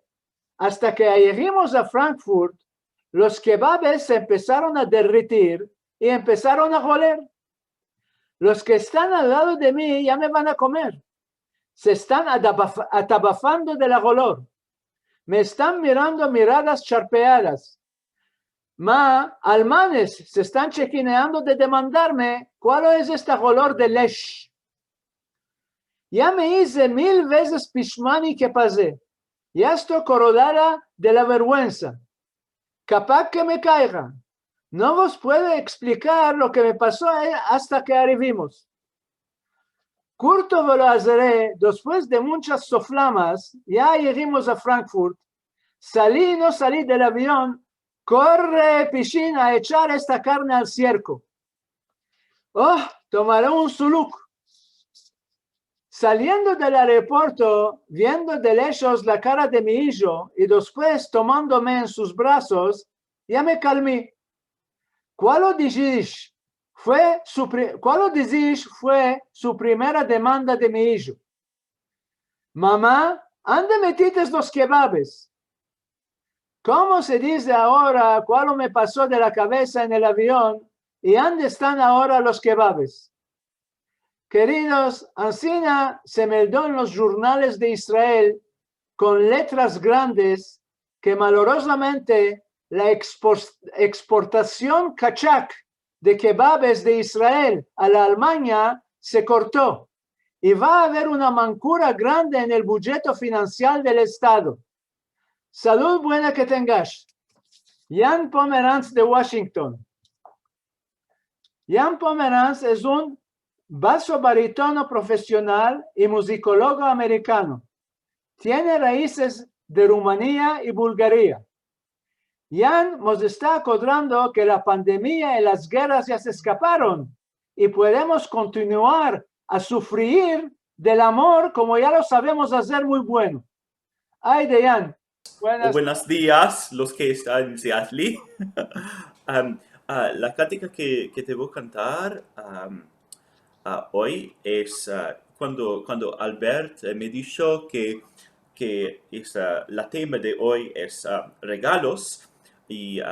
hasta que llegamos a Frankfurt, los kebabes se empezaron a derretir y empezaron a oler. Los que están al lado de mí ya me van a comer. Se están atabafando del olor. Me están mirando miradas charpeadas. Almanes se están chequineando de demandarme cuál es este olor de leche. Ya me hice 1000 veces pishmani que pasé. Ya estoy coronada de la vergüenza. Capaz que me caiga. No os puedo explicar lo que me pasó hasta que arribamos. Curto ve lo haré, después de muchas soflamas, ya llegamos a Frankfurt. Salí y no salí del avión. Corre, Pichín, a echar esta carne al cierco. Oh, tomaré un suluk. Saliendo del aeropuerto, viendo de lejos la cara de mi hijo y después tomándome en sus brazos, ya me calmé. ¿Cuál decís fue su primera demanda de mi hijo? Mamá, ¿dónde metiste los kebabes? ¿Cómo se dice ahora cuál me pasó de la cabeza en el avión y dónde están ahora los kebabes? Queridos, Ancina se meldó en los jornales de Israel con letras grandes que malorosamente la exportación kachak de kebabes de Israel a la Alemania se cortó y va a haber una mancura grande en el budget financiero del Estado. Salud buena que tengas. Jan Pomeranz de Washington. Jan Pomeranz es un basso barítono profesional y musicólogo americano. Tiene raíces de Rumanía y Bulgaria. Jan nos está acordando que la pandemia y las guerras ya se escaparon y podemos continuar a sufrir del amor como ya lo sabemos hacer muy bueno. Ay, de Jan. Buenos días, los que están en Seattle. La cantica que te voy a cantar hoy es cuando Albert me dijo que la tema de hoy es regalos y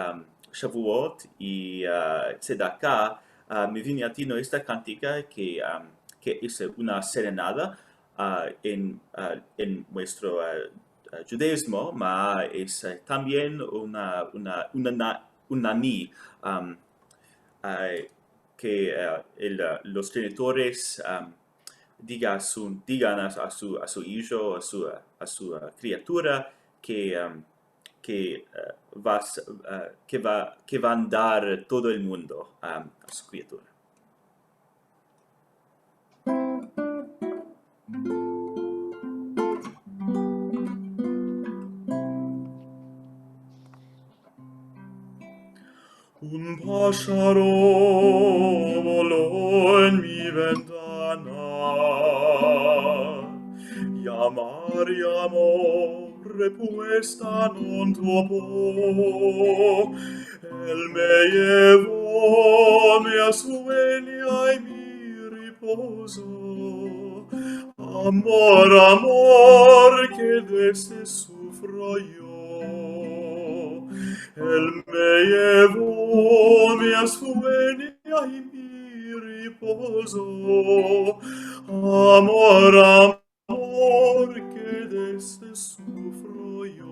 Shavuot y Tzedakah. Me vine a ti esta cantica que es una serenada en nuestro judaísmo, pero es también una nani que los genitores digan a su hijo, a su criatura que van a dar todo el mundo a su criatura. Un pájaro voló en mi ventana, llamar llamó, respuesta non topó. Él me llevó, me sueña y mi reposo. Amor, amor, que de ese sufro yo. Él me llevó, me sueña y mi reposo. Amor, amor, que de ese sufro yo.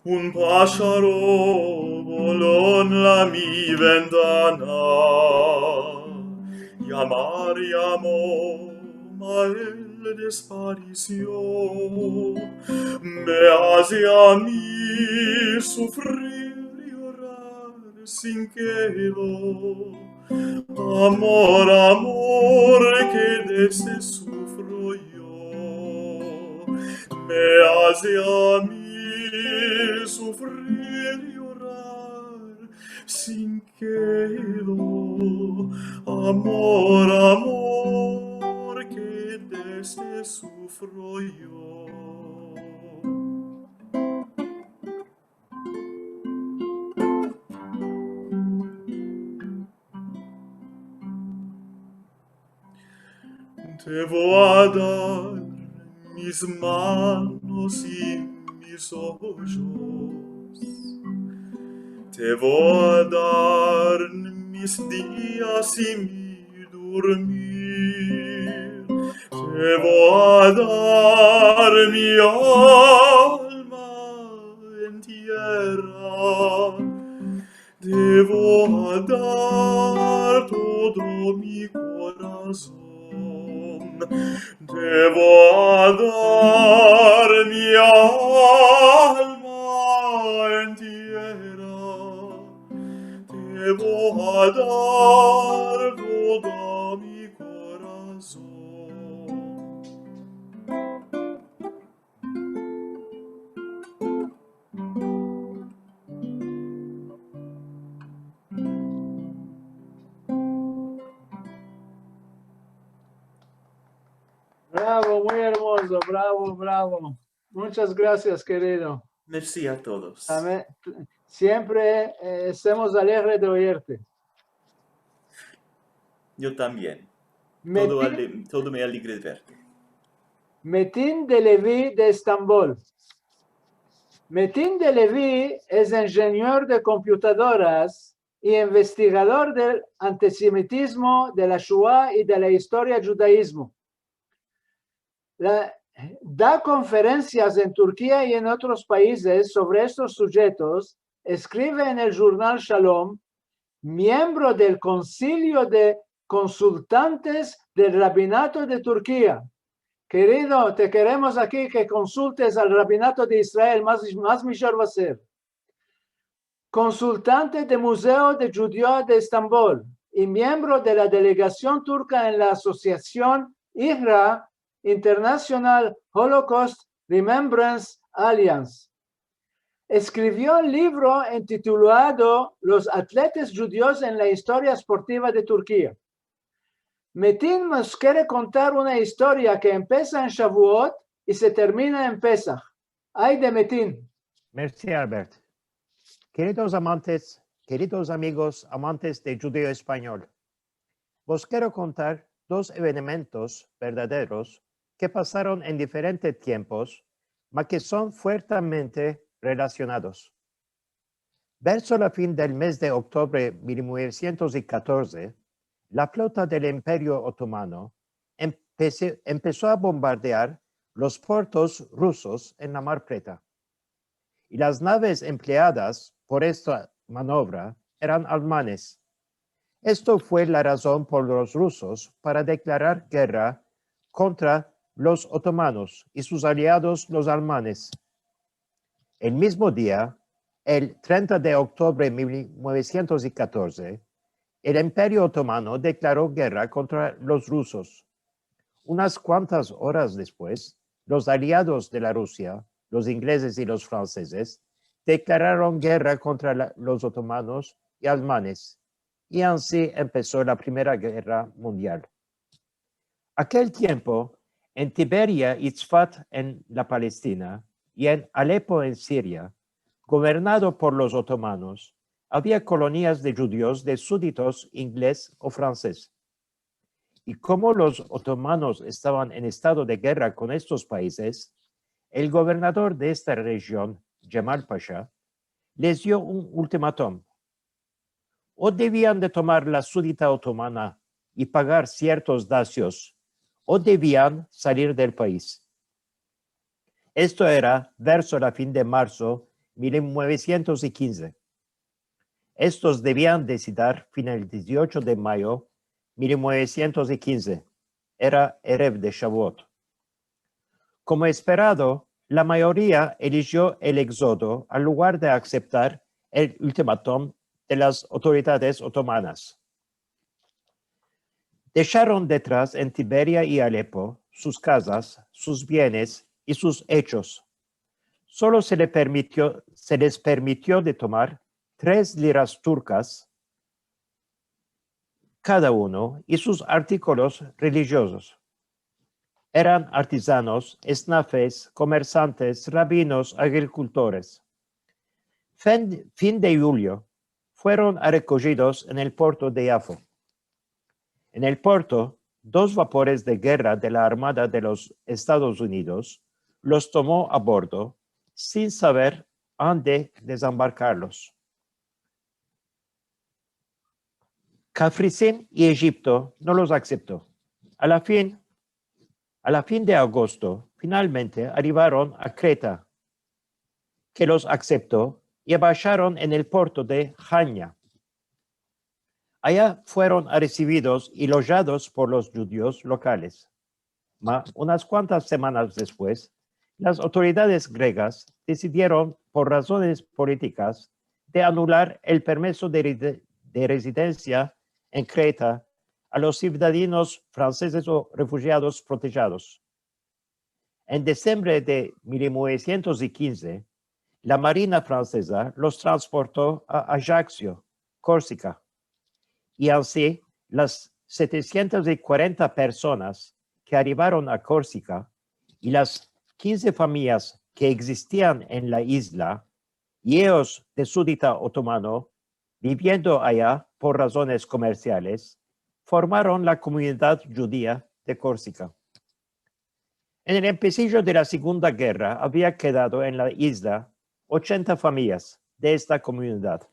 Un pájaro voló en mi ventana, llamar llamó, mas él desapareció. Me hace a mí sufrir y llorar sin quedo. Amor, amor, que de ese sufro yo. Me hace a mí sufrir y llorar sin quedo, amor, amor, que desde sufro yo. Te voy a dar mis manos y mis ojos. Te voy a dar mis días y mi dormir. Te voy a dar mi alma en tierra. Te voy a dar todo mi corazón. Te voy a dar mi alma en tierra. Te voy a dar todo mi corazón. Bravo, muy hermoso, bravo, bravo. Muchas gracias, querido. Merci a todos. Siempre estamos alegres de oírte. Yo también. Metin, Todo me alegra de verte. Metin de Levi de Estambul. Metin de Levi es ingeniero de computadoras y investigador del antisemitismo, de la Shoah y de la historia del judaísmo. Da conferencias en Turquía y en otros países sobre estos sujetos, escribe en el Journal Shalom, miembro del Concilio de Consultantes del Rabinato de Turquía. Querido, te queremos aquí que consultes al Rabinato de Israel, más mejor va a ser. Consultante del Museo de Judea de Estambul y miembro de la delegación turca en la Asociación IHRA, International Holocaust Remembrance Alliance. Escribió un libro intitulado Los atletas judíos en la historia esportiva de Turquía. Metin nos quiere contar una historia que empieza en Shavuot y se termina en Pesach. Ay de Metin. Merci, Albert. Queridos amantes, queridos amigos, amantes de judío español, os quiero contar dos eventos verdaderos que pasaron en diferentes tiempos, mas que son fuertemente relacionados. Verso la fin del mes de octubre de 1914, la flota del Imperio Otomano empezó a bombardear los puertos rusos en la Mar Preta. Y las naves empleadas por esta maniobra eran alemanes. Esto fue la razón por los rusos para declarar guerra contra los otomanos y sus aliados los alemanes. El mismo día, el 30 de octubre de 1914, el Imperio Otomano declaró guerra contra los rusos. Unas cuantas horas después, los aliados de la Rusia, los ingleses y los franceses, declararon guerra contra los otomanos y alemanes, y así empezó la Primera Guerra Mundial. Aquel tiempo, en Tiberia y Tzfat en la Palestina y en Alepo en Siria, gobernado por los otomanos, había colonias de judíos de súbditos inglés o francés. Y como los otomanos estaban en estado de guerra con estos países, el gobernador de esta región, Cemal Pasha, les dio un ultimátum. O debían de tomar la súbdita otomana y pagar ciertos dacios, o debían salir del país. Esto era verso la fin de marzo de 1915. Estos debían decidir fin el 18 de mayo de 1915. Era Erev de Shavuot. Como esperado, la mayoría eligió el éxodo en lugar de aceptar el ultimátum de las autoridades otomanas. Dejaron detrás en Tiberia y Alepo sus casas, sus bienes y sus hechos. Solo se les permitió de tomar 3 liras turcas cada uno y sus artículos religiosos. Eran artesanos, esnafes, comerciantes, rabinos, agricultores. Fin de julio, fueron recogidos en el puerto de Yafo. En el puerto, 2 vapores de guerra de la Armada de los Estados Unidos los tomó a bordo sin saber dónde desembarcarlos. Cafricín y Egipto no los aceptó. A la fin de agosto, finalmente arribaron a Creta, que los aceptó y bajaron en el puerto de Jania. Allá fueron recibidos y lojados por los judíos locales. Unas cuantas semanas después, las autoridades griegas decidieron, por razones políticas, de anular el permiso de residencia en Creta a los ciudadanos franceses o refugiados protegidos. En diciembre de 1915, la Marina francesa los transportó a Ajaccio, Córcega, y así las 740 personas que arribaron a Córcega y las 15 familias que existían en la isla, y ellos de súbdita otomano, viviendo allá por razones comerciales, formaron la comunidad judía de Córcega. En el empecillo de la Segunda Guerra había quedado en la isla 80 familias de esta comunidad.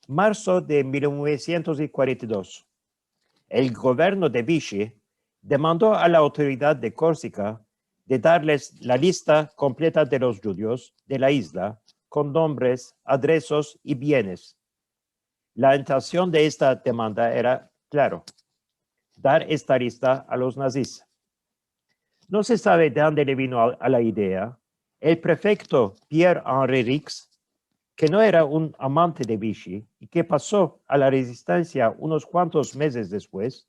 Marzo de 1942. El gobierno de Vichy demandó a la autoridad de Córcega de darles la lista completa de los judíos de la isla con nombres, adresos y bienes. La intención de esta demanda era, claro, dar esta lista a los nazis. No se sabe de dónde le vino a la idea. El prefecto Pierre-Henri Rix, que no era un amante de Vichy y que pasó a la resistencia unos cuantos meses después,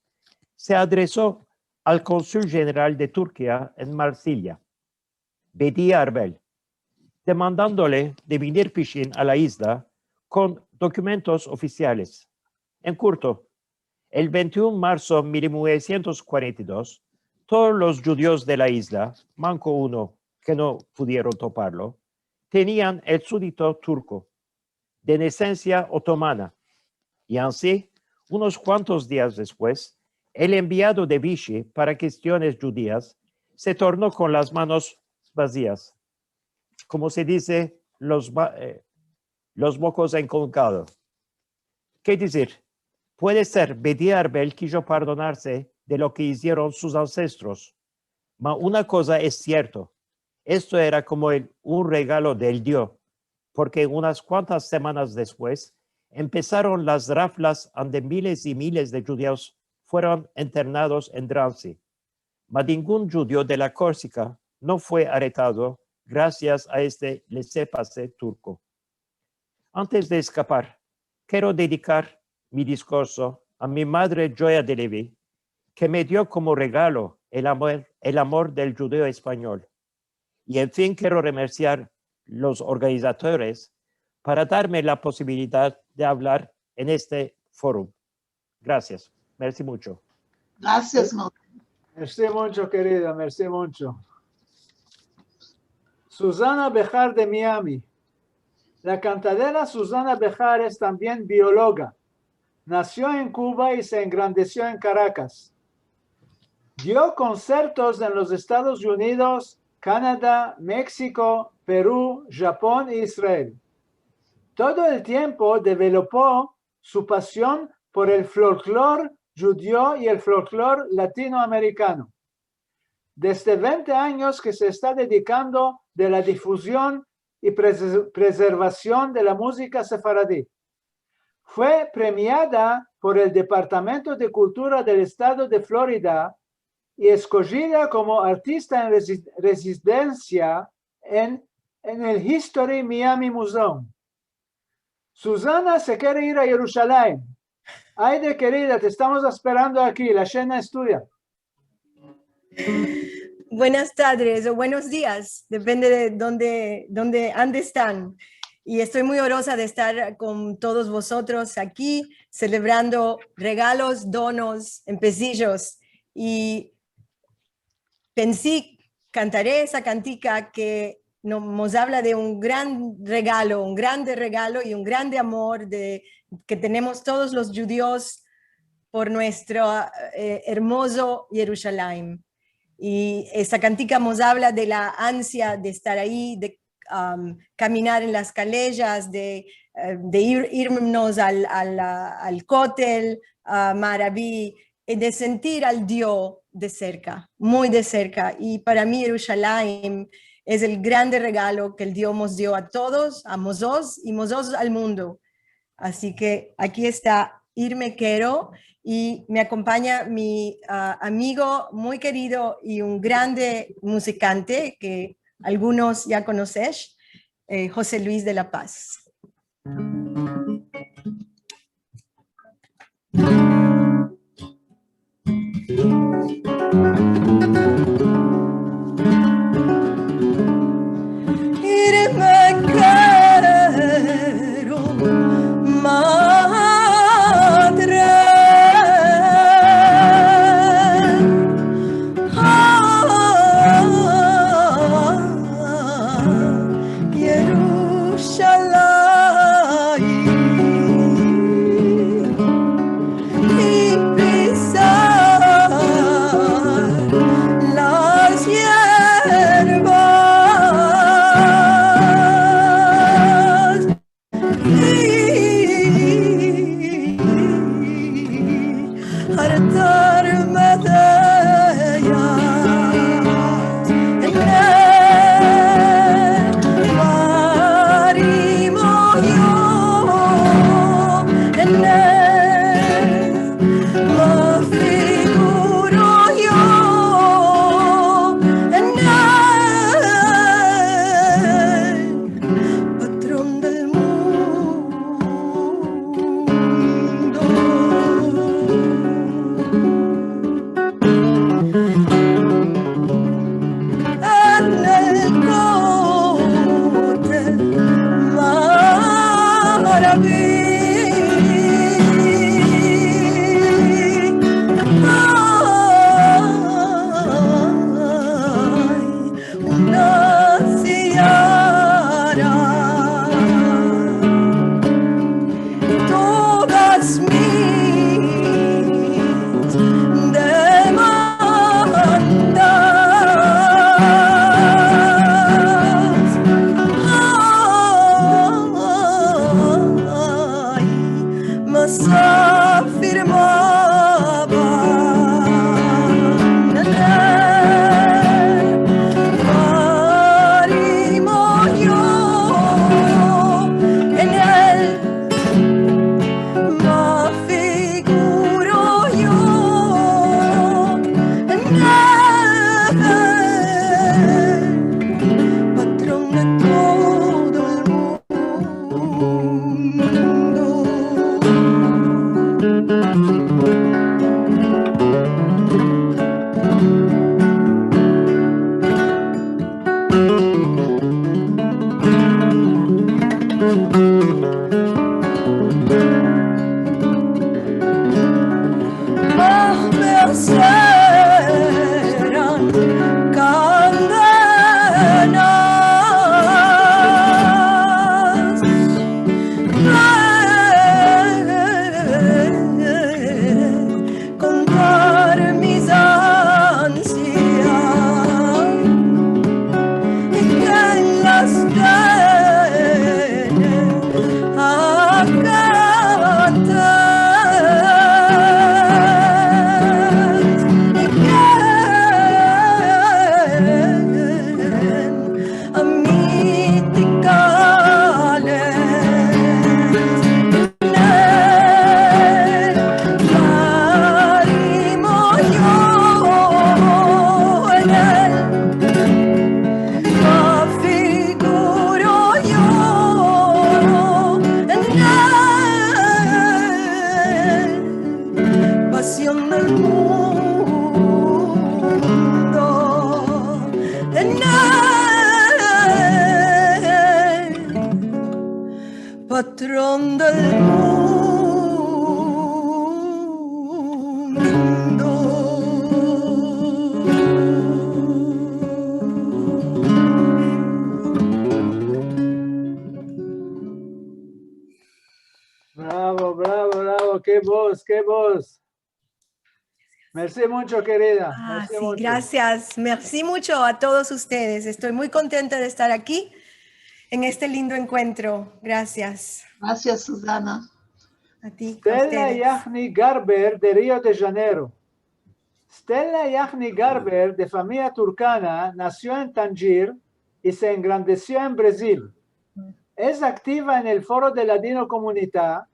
se adresó al cónsul general de Turquía en Marsella, Bedi Arbel, demandándole de venir Pishin a la isla con documentos oficiales. En corto, el 21 de marzo de 1942, todos los judíos de la isla, manco uno que no pudieron toparlo, tenían el súbdito turco, de nacencia otomana, y así, unos cuantos días después, el enviado de Vichy para cuestiones judías se tornó con las manos vacías. Como se dice, los mocos enconcados. ¿Qué decir? Puede ser Bedi Arbel quiso perdonarse de lo que hicieron sus ancestros, pero una cosa es cierto, esto era como un regalo del Dios, porque unas cuantas semanas después empezaron las raflas donde miles y miles de judíos fueron internados en Drancy. Mas ningún judío de la Córcega no fue arrestado gracias a este laissez-passer turco. Antes de escapar, quiero dedicar mi discurso a mi madre Joya de Levi, que me dio como regalo el amor del judío español. Y en fin, quiero remerciar los organizadores para darme la posibilidad de hablar en este foro. Gracias. Merci mucho. Gracias, Merci mucho, querida. Merci mucho. Susana Bejar de Miami. La cantadera Susana Bejar es también bióloga. Nació en Cuba y se engrandeció en Caracas. Dio conciertos en los Estados Unidos, Canadá, México, Perú, Japón e Israel. Todo el tiempo developó su pasión por el folclore judío y el folclore latinoamericano. Desde 20 años que se está dedicando de la difusión y preservación de la música sefaradí. Fue premiada por el Departamento de Cultura del Estado de Florida y escogida como artista en residencia en el History Miami Museum. Susana se quiere ir a Jerusalén. Aide, querida, te estamos esperando aquí. La cena es tuya. Buenas tardes o buenos días, depende de dónde están. y estoy muy orgullosa de estar con todos vosotros aquí, celebrando regalos, donos, empecillos. Y pensé, cantaré esa cantica que nos habla de un gran regalo, un grande regalo y un grande amor que tenemos todos los judíos por nuestro hermoso Jerusalén. Y esta cantica nos habla de la ansia de estar ahí, de caminar en las calles, de irnos al Kotel, a Maraví, y de sentir al Dios de cerca, muy de cerca. Y para mí Jerusalén es el grande regalo que el Dios nos dio a todos, a nosotros y nosotros al mundo. Así que aquí está Irme Quiero, y me acompaña mi amigo muy querido y un grande musicante que algunos ya conocéis, José Luis de la Paz. Irme quiero, madre. Jerusalén, y pisar las hierbas y hartarme de ellas. En el matrimonio, en él me figuro yo, en él, patrón del mundo. En el Kotel Maraví, una ciara, todas mis demandas, mas afirmaban en él matrimonio, en él me figuro yo, en él, patrón de todo el mundo. Me aseran cadenas, contar mis ansias y que en las patrón del mundo. Bravo, bravo, bravo, qué voz, qué voz. Merci mucho, querida. Merci Sí, mucho. gracias. Merci mucho a todos ustedes. Estoy muy contenta de estar aquí en este lindo encuentro. Gracias. Gracias, Susana. A ti, a Stella ustedes. Yachni Garber, de Río de Janeiro. Stella Yachni Garber, de familia turcana, nació en Tangier y se engrandeció en Brasil. Es activa en el Foro de Ladino Comunidad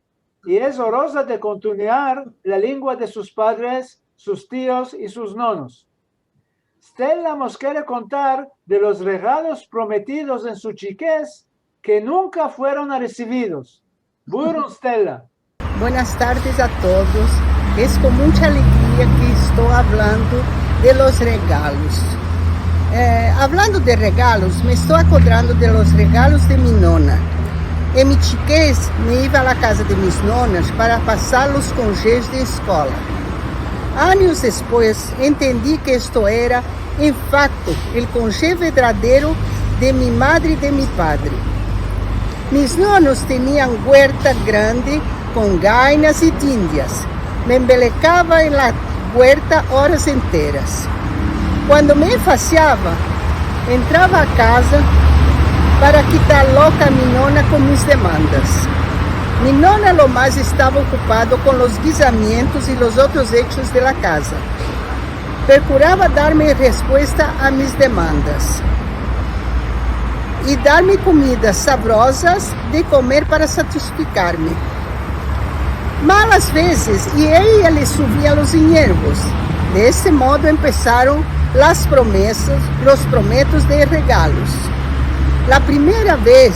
y es orosa de continuar la lengua de sus padres, sus tíos y sus nonos. Stella nos quiere contar de los regalos prometidos en su chiquez que nunca fueron recibidos. Bueno, Stella. Buenas tardes a todos. Es con mucha alegría que estoy hablando de los regalos. Hablando de regalos, me estoy acordando de los regalos de mi nona. En mi chiquez me iba a la casa de mis nonas para pasar los congés de escuela. Años después entendí que esto era, en facto, el congé verdadero de mi madre y de mi padre. Mis nonos tenían huerta grande con gainas y tindias. Me embelecaba en la huerta horas enteras. Cuando me enfaciaba, entraba a casa para quitar loca a mi nona con mis demandas. Mi nona lo más estaba ocupado con los guisamientos y los otros hechos de la casa. Procuraba darme respuesta a mis demandas y darme comidas sabrosas de comer para satisfacerme. Malas veces, y ella le subía los hierbos. De ese modo empezaron las promesas, los prometos de regalos. La primera vez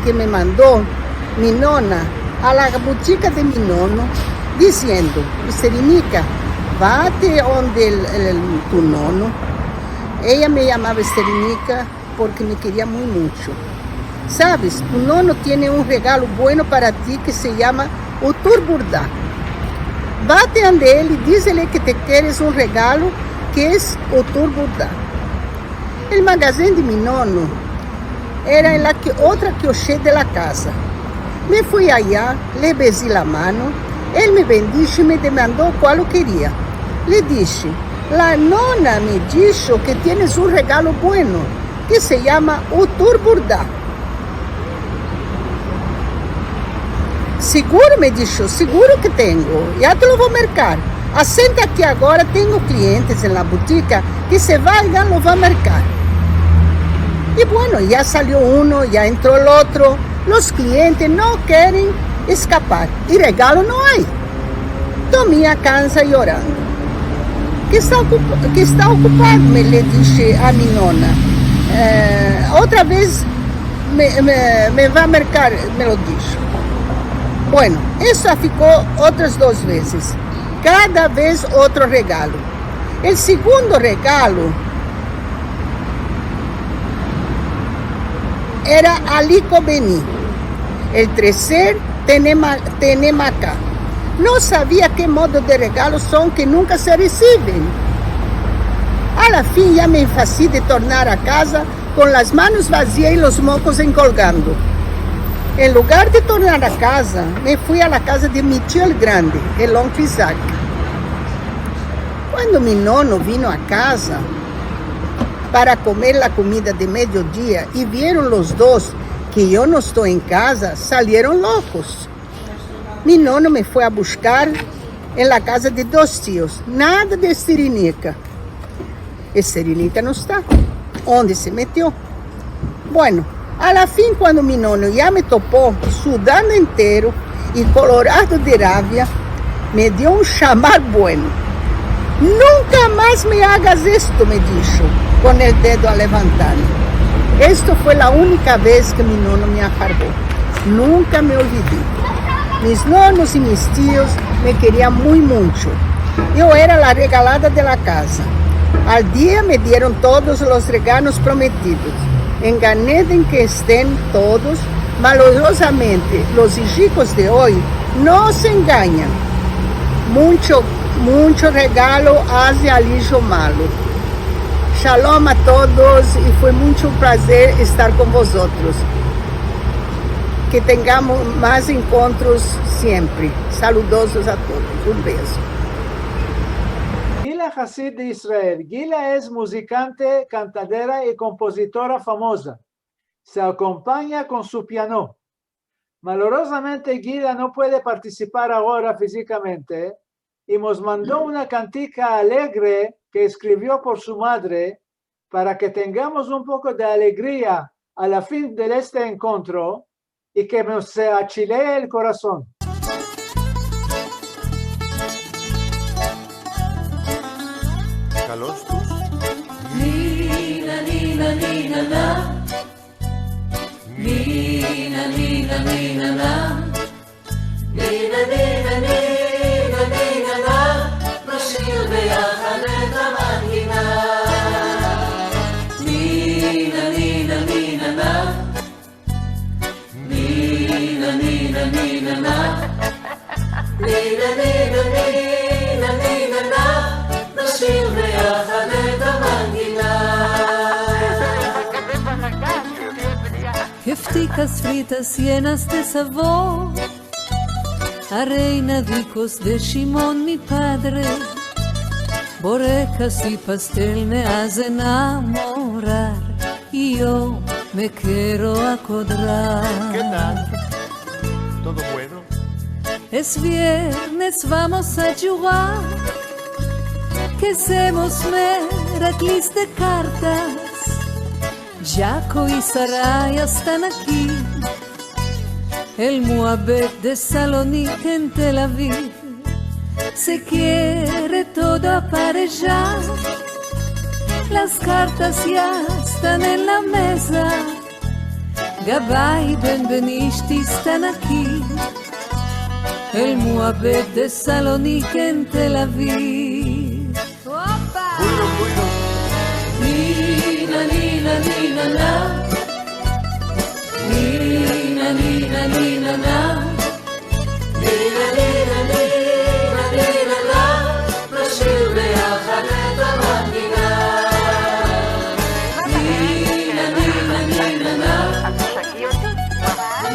que me mandó mi nona a la botica de mi nono, diciendo, Esterinica, vate donde tu nono. Ella me llamaba Esterinica porque me quería muy mucho. Sabes, tu nono tiene un regalo bueno para ti que se llama Uturburdá. Vate ante él y dísele que te quieres un regalo que es Uturburdá. El magazine de mi nono era en la otra quioché de la casa. Me fui allá, le besé la mano, él me bendijo y me demandó cuál lo quería. Le dije, la nona me dijo que tienes un regalo bueno que se llama Uturburdá. Seguro, me dijo, seguro que tengo, ya te lo voy a marcar. Asenta que ahora tengo clientes en la botica que se vayan, lo va a marcar. Y bueno, ya salió uno, ya entró el otro. Los clientes no quieren escapar y regalo no hay. Tomé a casa llorando. ¿Qué está ocupado? Me le dije a mi nona. Otra vez me va a marcar, me lo dijo. Bueno, eso ficó otras 2 veces. Cada vez otro regalo. El segundo regalo era Alico Bení. El tercer, Tenemacá. No sabía qué modo de regalos son que nunca se reciben. A la fin ya me enfací de tornar a casa con las manos vacías y los mocos encolgando. En lugar de tornar a casa, me fui a la casa de mi tío el grande, el oncle Isaac. Cuando mi nono vino a casa para comer la comida de mediodía y vieron los dos que yo no estoy en casa, salieron locos. Mi nono me fue a buscar en la casa de 2 tíos, nada de Esterinica. Esterinica no está. ¿Dónde se metió? Bueno, a la fin, cuando mi nono ya me topó, sudando entero y colorado de rabia, me dio un chamar bueno. Nunca más me hagas esto, me dijo, con el dedo a levantar. Esto fue la única vez que mi nono me acargó. Nunca me olvidé. Mis nonos y mis tíos me querían muy mucho. Yo era la regalada de la casa. Al día me dieron todos los regalos prometidos. Engané en que estén todos, Malosamente, los hijos de hoy no se engañan. Mucho regalo hace al hijo malo. Shalom a todos y fue mucho placer estar con vosotros. Que tengamos más encuentros siempre. Saludosos a todos. Un beso. Gila Hasid de Israel. Gila es musicante, cantadera y compositora famosa. Se acompaña con su piano. Malorosamente, Gila no puede participar ahora físicamente y nos mandó una cantica alegre que escribió por su madre para que tengamos un poco de alegría a la fin de este encuentro y que nos achilee el corazón. Carlos, Nina, nina, nina, na. Nina, nina, nina, na. Nina, nina, nina, nina, na. נשיר ביחד את המנגינה. נינה, נינה, נינה, נה. נינה, נינה, נינה, נה. נינה, נינה, נינה, נינה, נה. נשיר ביחד את המנגינה. Efticas fritas llenas de sabor, arenadicos de Shimón mi padre, borrecas y pastel me hacen enamorar y yo me quiero acordar. ¿Qué tal? ¿Todo bueno? Es viernes, vamos a jugar, que hacemos meraklis de cartas. Jaco y Saraya están aquí, el Moabet de Salónica en Tel Aviv. Se quiere todo aparellar, las cartas ya están en la mesa. Gabay y Benvenishti están aquí, el Moabet de Salónica en Tel Aviv. Nina, nina, nina, na. Nina, nina, nina, na. נינה, נינה, נינה, נינה, נה. נשיר ביחד את המנגינה. נינה, נינה, נינה, נה.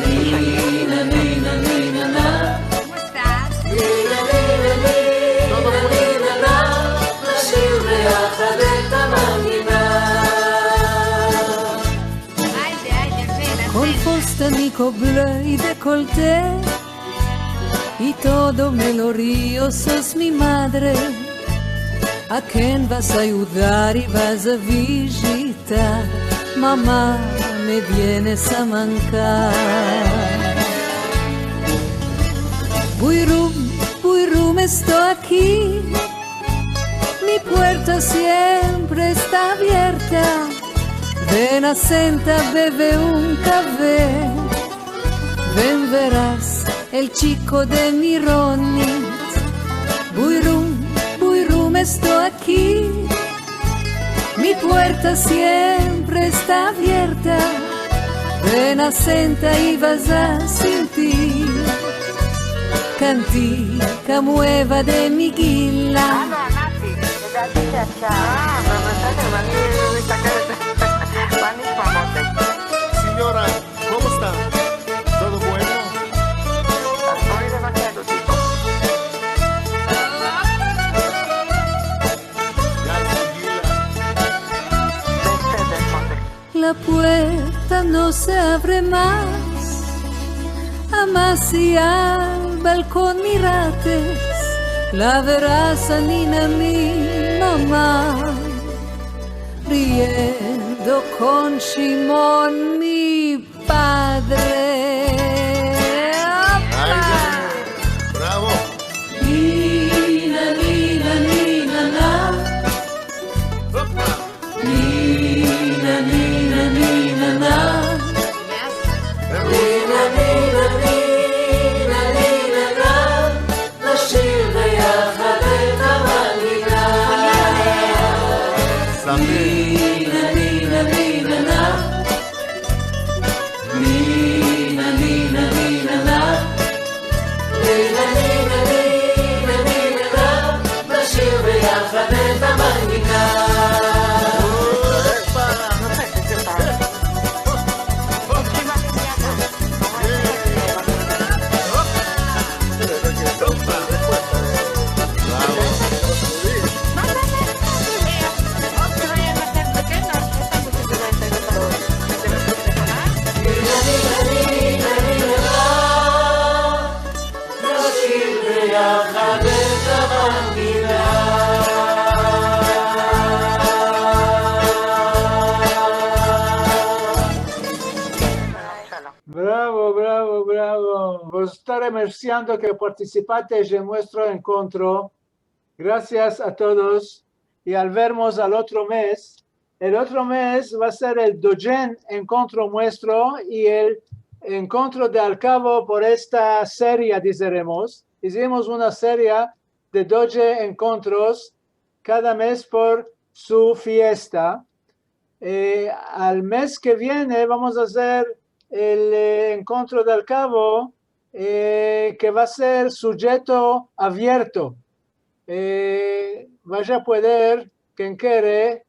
נינה, נינה, נינה, נה. נינה, נינה, נינה, נינה, נה. נשיר ביחד את המנגינה. Con fostanico bleu y decolleté y todo me lo río, sos mi madre. ¿A quién vas a ayudar y vas a visitar? Mamá, me vienes a mancar. Buyrum, estoy aquí. Mi puerta siempre está abierta. Ven a senta, bebe un café. Ven, verás el chico de mi Ronit. Buyrum, estoy aquí. Mi puerta siempre está abierta. Ven a senta y vas a sentir cantica nueva de mi Gila. Señora, ¿cómo está? ¿Todo bueno? La puerta no se abre más. Amas y al balcón mirates. La verás a Nina, mi mamá, riendo con Shimón, mi padre. ¡Bravo! Nina, nina, nina, na. Nina, nina, nina, na. Nina, nina, nina, nina, na. נשיר ביחד את המנגינה. נינה, נינה, נינה, נה. נינה, vos estar ringraziando que participate en nuestro encuentro. Gracias a todos y al vernos al otro mes. El otro mes va a ser el Dogen encuentro nuestro y el encuentro de al cabo por esta serie, diremos. Hicimos una serie de 12 encuentros cada mes por su fiesta. Al mes que viene vamos a hacer el encuentro del cabo que va a ser sujeto abierto. Vaya a poder, quien quiere,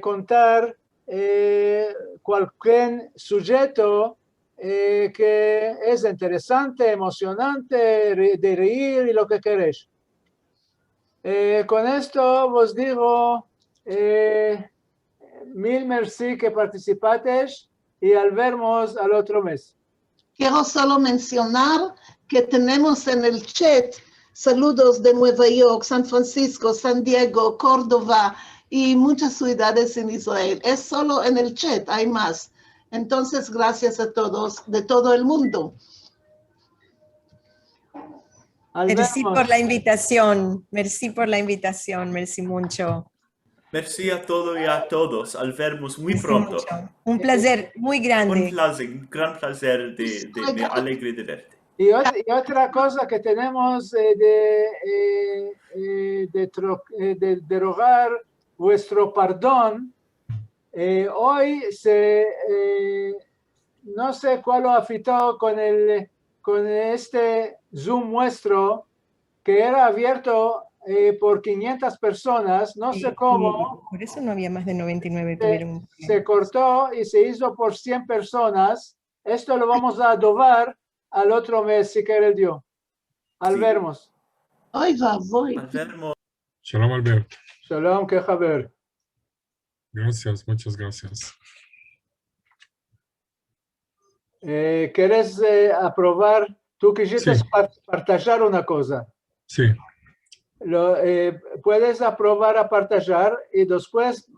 contar cualquier sujeto que es interesante, emocionante, de reír y lo que queréis. Con esto os digo mil merci que participasteis y al vernos al otro mes. Quiero solo mencionar que tenemos en el chat saludos de Nueva York, San Francisco, San Diego, Córdoba y muchas ciudades en Israel. Es solo en el chat, hay más. Entonces, gracias a todos de todo el mundo. Merci por la invitación. Merci por la invitación. Merci mucho. Merci a todos y a todos. Al vernos muy pronto. Mucho. Un placer muy grande. Un gran placer me alegre de verte. Y otra cosa que tenemos de derogar vuestro perdón, hoy no sé cuál lo afectó con este Zoom nuestro, que era abierto por 500 personas, no sé cómo. Por eso no había más de 99. Se cortó y se hizo por 100 personas. Esto lo vamos a adobar al otro mes, si quiere Dios. Al vernos. Ay, voy. Al vernos. Shalom, Alberto. Shalom, que haber. Gracias, muchas gracias. ¿Quieres aprobar? Tú quisiste partajar una cosa. Sí. Puedes aprobar a partajar y después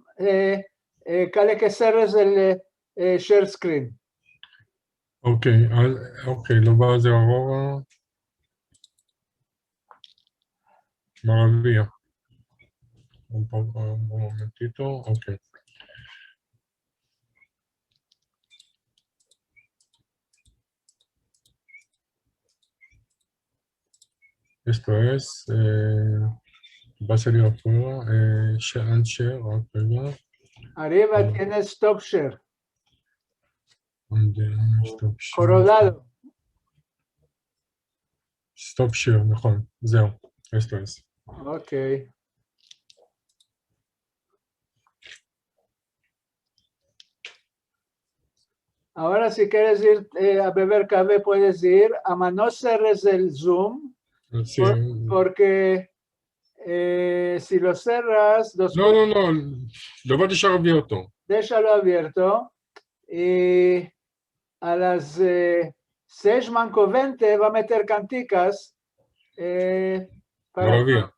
cal que cerres el share screen. Ok, lo voy a hacer ahora. Maravilla. Un momentito, ok. Esto es, va a salir afuera, share, ok. Arriba tienes stop share. Stop share. Coronado. Stop share, mejor. Zero. Esto es. Ok. Ahora si quieres ir a beber café puedes ir. A no cerres el Zoom. Sí. Porque si lo cerras... No, lo voy a dejar abierto. Déjalo abierto. Y a las 6:20 va a meter canticas. Maravilla.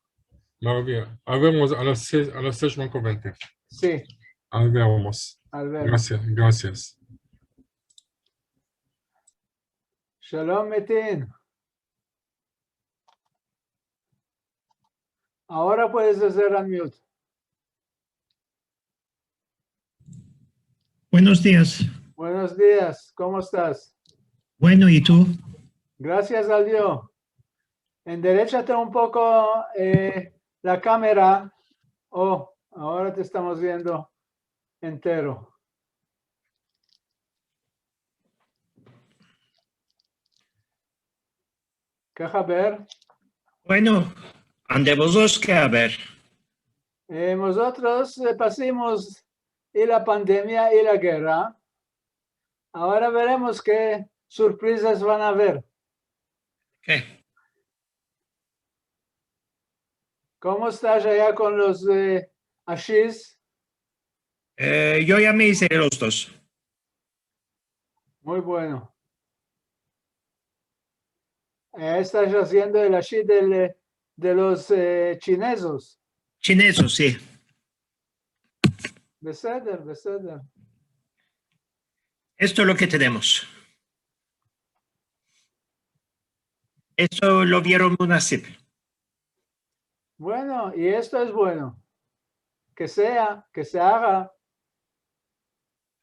Maravilla. Habemos a las 6:20. Sí. Habemos. Gracias. Shalom, Metin. Ahora puedes hacer unmute. Buenos días. Buenos días, ¿cómo estás? Bueno, ¿y tú? Gracias a Dios. Enderéchate un poco la cámara. Oh, ahora te estamos viendo entero. ¿Qué haber? Bueno, andemos dos que a ver. Nosotros pasamos y la pandemia y la guerra. Ahora veremos qué sorpresas van a haber. ¿Qué? ¿Cómo estás allá con los ashis? Yo ya me hice los dos. Muy bueno. Estás haciendo el ashi de los chinesos. Chinesos, sí. Beseder. Esto es lo que tenemos. Eso lo vieron Munasip. Bueno, y esto es bueno. Que sea, que se haga.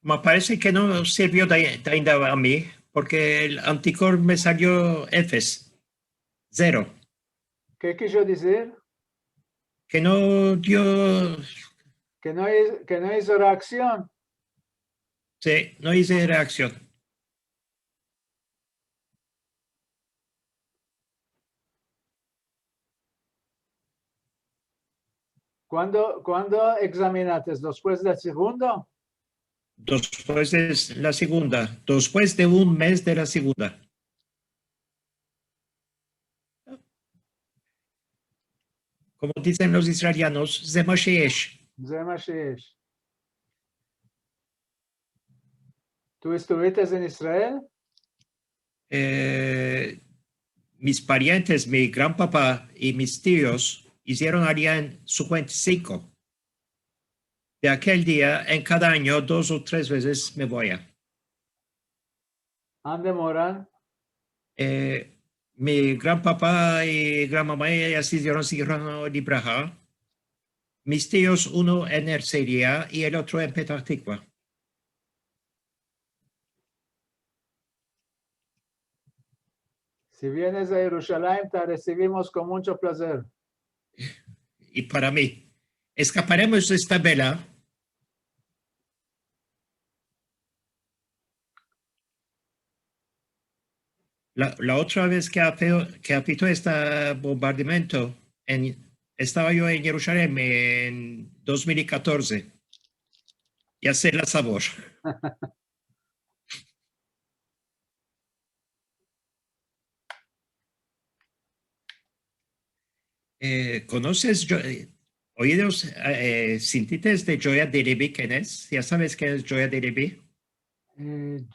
Me parece que no sirvió ainda a mí, porque el anticor me salió Fs, 0. ¿Qué quiso decir? Que no dio, Que no hizo reacción. sí, no hice reacción. ¿Cuándo examinaste? ¿Después del segundo? Después de la segunda, después de un mes de la segunda. Como dicen los israelianos, זה מה שיש. זה מה שיש. ¿Tú estuviste en Israel? Mis parientes, mi gran papá y mis tíos hicieron allá en 55. De aquel día, en cada año, 2 o 3 veces me voy a. ¿Dónde moran? Mi gran papá y gran mamá ellas hicieron Zichrono Libraja. Mis tíos, uno en Ercelia y el otro en Petah Tikva. Si vienes a Jerusalén, te recibimos con mucho placer. Y para mí, escaparemos de esta vela. La otra vez que apitó este bombardamiento, estaba yo en Jerusalén en 2014. Ya sé la sabor. ¿Conoces, oídos, sintites de Joya de Levi, quién es? ¿Ya sabes qué es Joya de Levi?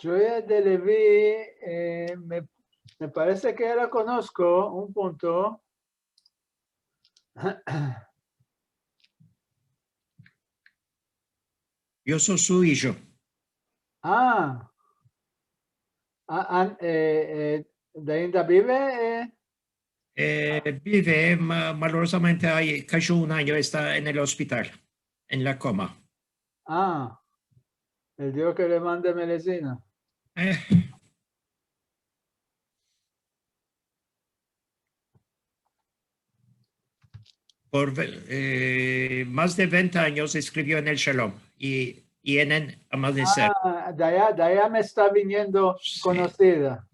Joya de Levi, me parece que la conozco, un punto. Yo soy su hijo. ¿De ainda vive? Vive, malorosamente, casi un año está en el hospital, en la coma. El Dios que le mande medicina. Por más de 20 años escribió en el Shalom y en el Amanecer. De allá me está viniendo conocida.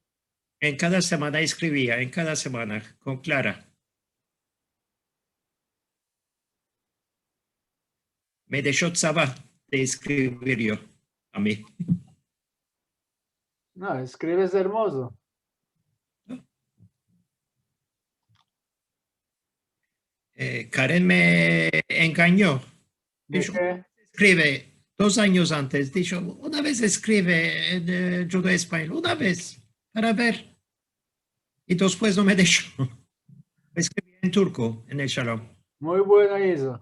En cada semana escribía, en cada semana, con Clara. Me dejó tzavá de escribir yo, a mí. No, escribes hermoso. Karen me engañó. Dijo, escribe 2 años antes. Dijo, una vez escribe en Judo Español, una vez, para ver. Y después no me dejó. Escribí en turco, en el Shalom. Muy bueno eso.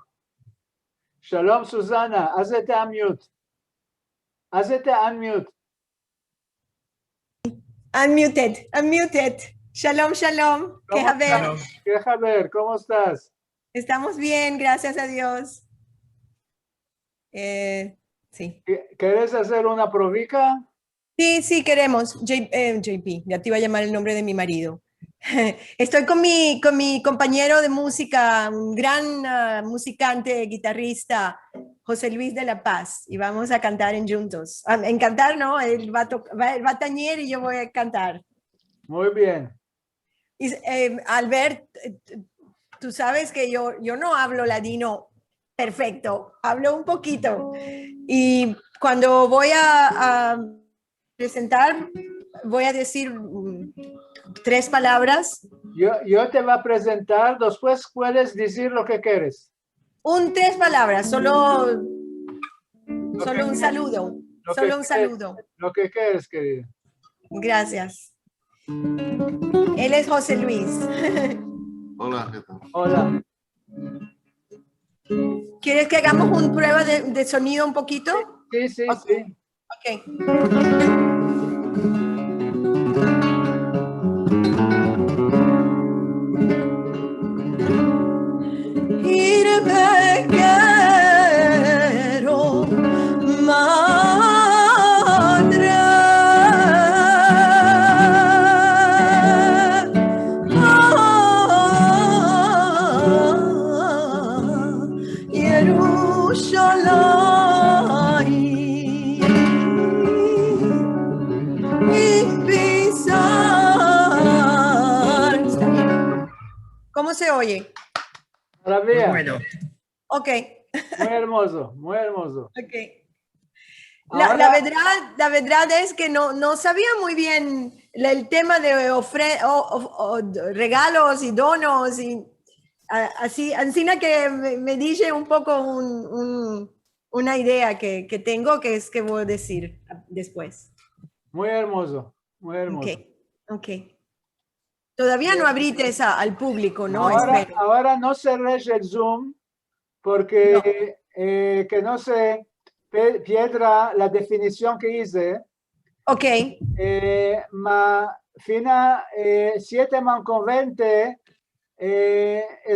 Shalom, Susana. Hazte unmute. Hazte unmute. Unmuted. Shalom, shalom. ¿Qué haber? ¿Cómo estás? Estamos bien, gracias a Dios. Sí. ¿Quieres hacer una probica? Sí, queremos. JP, ya te iba a llamar el nombre de mi marido. Estoy con mi compañero de música, un gran musicante, guitarrista, José Luis de la Paz, y vamos a cantar juntos. En cantar, ¿no? Él va a tañer y yo voy a cantar. Muy bien. Y, Albert, tú sabes que yo no hablo ladino perfecto, hablo un poquito. Y cuando voy a presentar, voy a decir 3 palabras. Yo te voy a presentar, después puedes decir lo que quieres. 3 palabras, solo un saludo. Solo un saludo. Lo que quieres, querida. Gracias. Él es José Luis. Hola, ¿qué tal? Hola. ¿Quieres que hagamos una prueba de sonido un poquito? Sí. Ok. ¿Cómo se oye? Maravilla. Bueno. Ok. Muy hermoso, muy hermoso. Okay. Ahora- La verdad es que no sabía muy bien el tema de regalos y donos y así que me dije un poco una idea que tengo que es que voy a decir después. Muy hermoso, muy hermoso. Ok. Todavía no abriste esa al público, ¿no? Espero. Ahora no cerré el Zoom porque que no se pierda la definición que hice. Ok. Ma fina 7 manco 20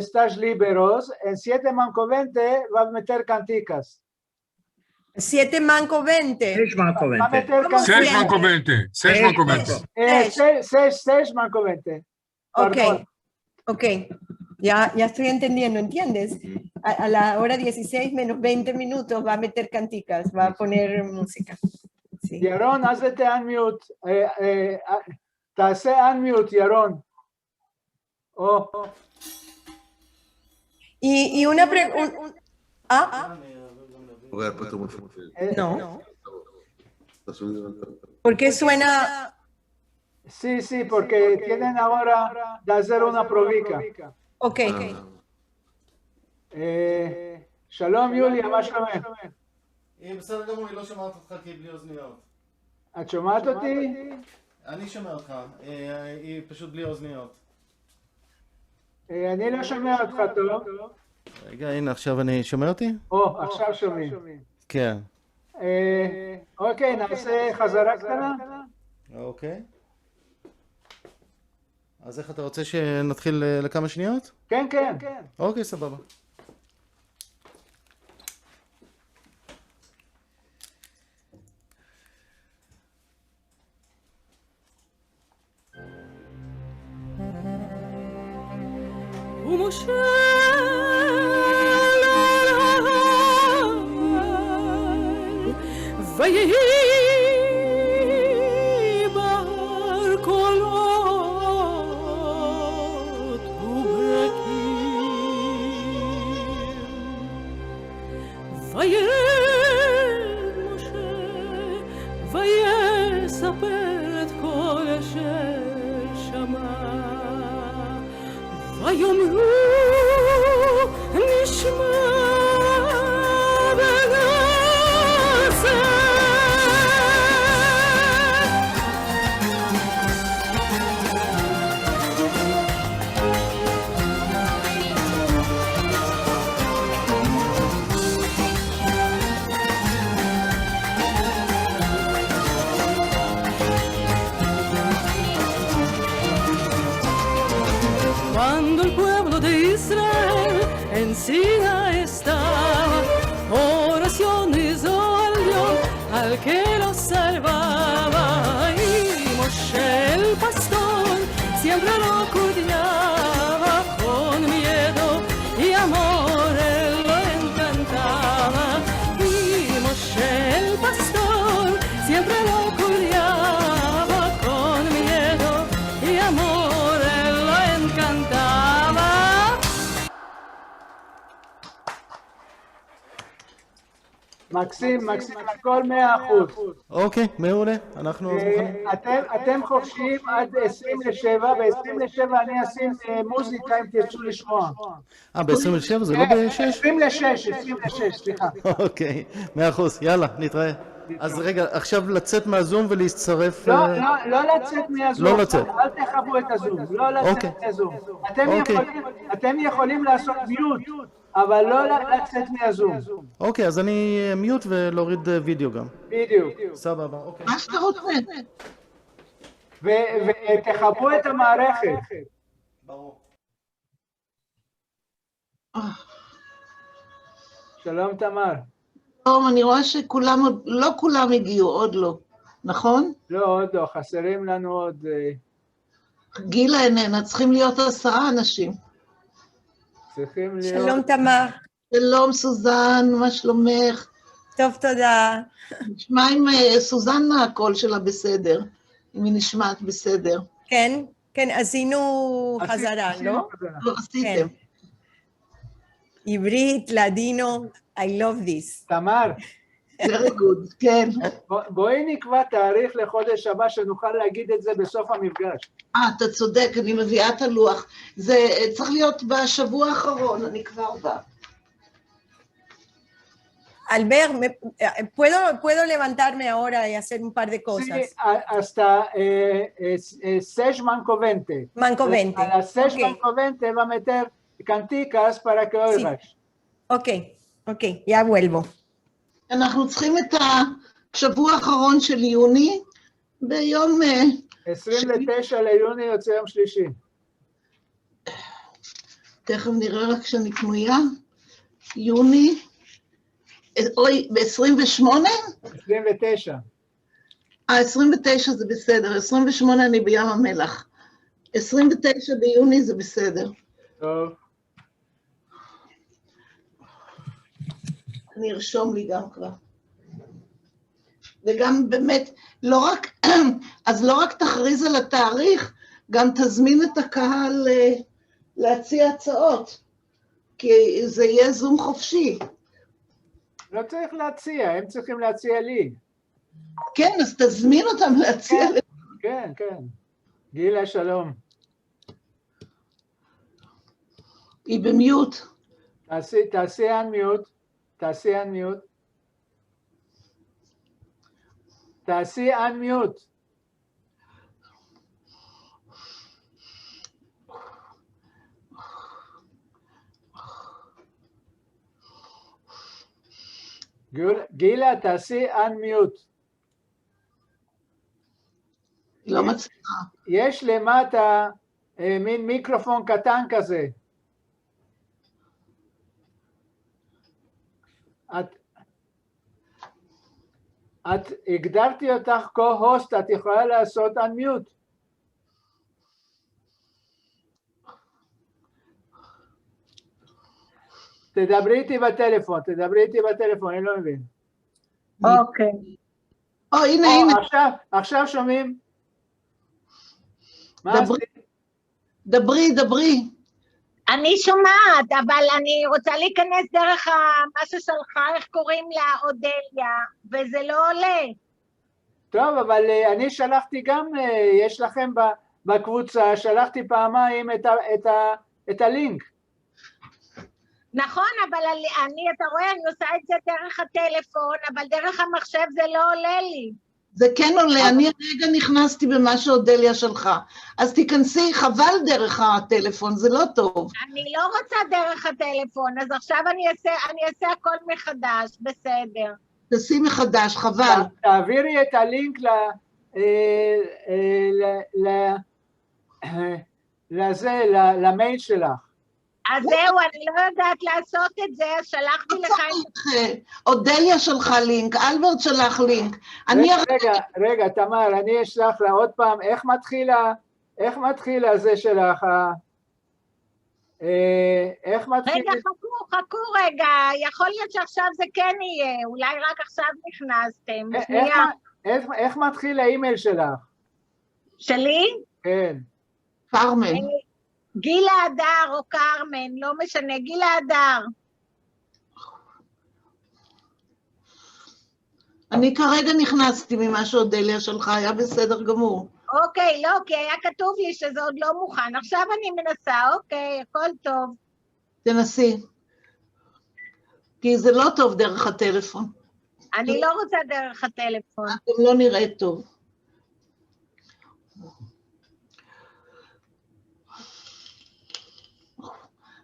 estás liberos. En 7 manco 20 va a meter canticas. 7 manco 20. 6 manco Va a 20. meter ¿Cómo canticas. 6 manco 20. 6 manco 20. 6 manco 20. Ok. Perdón. Ok. Ya estoy entendiendo, ¿entiendes? A la hora 16 menos 20 minutos va a meter canticas, va a poner música. Sí. ירון, אז te unmute. תעשה unmute, ירון. Y una pregunta. No. ¿Por qué suena? Sí, porque tienen ahora de hacer una provica. Ok. שלום יוליה, מה שלומך? בסדר גמור, היא לא שומעת אותך כי היא בלי אוזניות. את שומעת אותי? אני שומע אותך, היא פשוט בלי אוזניות. אני לא שומע אותך טוב. רגע, הנה, עכשיו אני שומע אותי? עכשיו שומעים. כן. אוקיי, נעשה חזרה קטנה. אוקיי. אז איך אתה רוצה שנתחיל לכמה שניות? כן. אוקיי, סבבה. ומשה ויהי בהר קולות וברקים וירד משה ויספר את כל אשר שמע ויאמרו נשמע ונעשה Cuando el pueblo de Israel en Sinaí estaba, oración hizo al Dios al que los salvaba. Y Moshe el pastor siempre lo cuidaba, con miedo y amor él lo encantaba. Y Moshe el pastor siempre lo cuidaba, con miedo y amor él lo encantaba. מקסים, הכל 100%. אוקיי, מעולה, אנחנו מוכנים. אתם חופשיים עד 27, ב-27 אני אשים מוזיקה אם תרצו לשמוע. ב-27 זה לא ב-6? 26, סליחה. אוקיי, 100%, יאללה, נתראה. אז רגע, עכשיו לצאת מהזום ולהצטרף... לא לצאת מהזום. לא לצאת. אל תחברו את הזום, לא לצאת מהזום. אתם יכולים לעשות מיוט, אבל לא לצאת מהזום. אוקיי, אז אני מיוט ולהוריד וידאו גם. בדיוק. סבבה, אוקיי. מה שאתה רוצה. ותחברו את המערכת. ברור. שלום תמר. טוב, אני רואה שכולם, לא כולם הגיעו, עוד לא, נכון? לא, עוד לא, חסרים לנו עוד... גילה איננה, צריכים להיות 10 אנשים. צריכים להיות... שלום תמר. שלום סוזן, מה שלומך? טוב, תודה. נשמע אם סוזן הקול שלה בסדר, אם היא נשמעת בסדר. כן, כן, עשינו חזרה, לא? לא עשיתם. עברית, לדינו, I love this. תמר. Very good, כן. בואי נקבע תאריך לחודש הבא שנוכל להגיד את זה בסוף המפגש. אתה צודק, אני מביאה את הלוח. זה צריך להיות בשבוע האחרון, אני כבר באה. Albert, ¿puedo levantarme ahora y hacer un par de cosas? Sí, hasta 6 Manco-20. Manco-20. A las 6 Manco-20 va a meter canticas para que oigas. Ok, ya vuelvo. אנחנו צריכים את השבוע האחרון של יוני, ביום... 29 ליוני יוצא יום שלישי. תכף נראה רק שאני פנויה. יוני... אוי, ב-28? 29. 29 זה בסדר, 28 אני בים המלח. 29 ביוני זה בסדר. טוב. אני ארשום לי גם כבר. וגם באמת, לא רק, אז לא רק תכריז על התאריך, גם תזמין את הקהל להציע הצעות, כי זה יהיה זום חופשי. לא צריך להציע, הם צריכים להציע לי. כן, אז תזמין אותם להציע לי. כן, כן. גילה, שלום. היא במיוט. תעשי אנמיוט. תעשי אנמיוט. תעשי אנמיוט. גילה, תעשי אנמיוט. לא מצליחה. יש למטה מין מיקרופון קטן כזה. את הגדרתי אותך co-host, את יכולה לעשות unmute. תדברי איתי בטלפון, אני לא מבין. אוקיי. הנה. עכשיו שומעים? דברי. אני שומעת, אבל אני רוצה להיכנס דרך מה ששלחה, איך קוראים לה, אודליה, וזה לא עולה. טוב, אבל אני שלחתי גם, יש לכם בקבוצה, שלחתי פעמיים את הלינק. נכון, אבל אתה רואה, אני עושה את זה דרך הטלפון, אבל דרך המחשב זה לא עולה לי. זה כן עולה, אני רגע נכנסתי במה שאודליה שלך. אז תיכנסי, חבל דרך הטלפון, זה לא טוב. אני לא רוצה דרך הטלפון, אז עכשיו אני אעשה הכל מחדש, בסדר. תעשי מחדש, חבל. תעבירי את הלינק למייל שלך. אז זהו, אני לא יודעת לעשות את זה, אז שלחתי לך את... אודליה שלחה לינק, אלברט שלח לינק. רגע, תמר, אני אשלח לה עוד פעם, איך מתחילה זה שלך? איך מתחילה? רגע, חכו רגע, יכול להיות שעכשיו זה כן יהיה, אולי רק עכשיו נכנסתם. איך מתחיל האימייל שלך? שלי? כן. קרמן. גילה הדר או קרמן, לא משנה, גילה הדר. אני כרגע נכנסתי ממה שאודליה שלך, היה בסדר גמור. אוקיי, לא, כי היה כתוב לי שזה עוד לא מוכן. עכשיו אני מנסה, אוקיי, הכל טוב. תנסי. כי זה לא טוב דרך הטלפון. אני לא רוצה דרך הטלפון. אתם לא נראית טוב.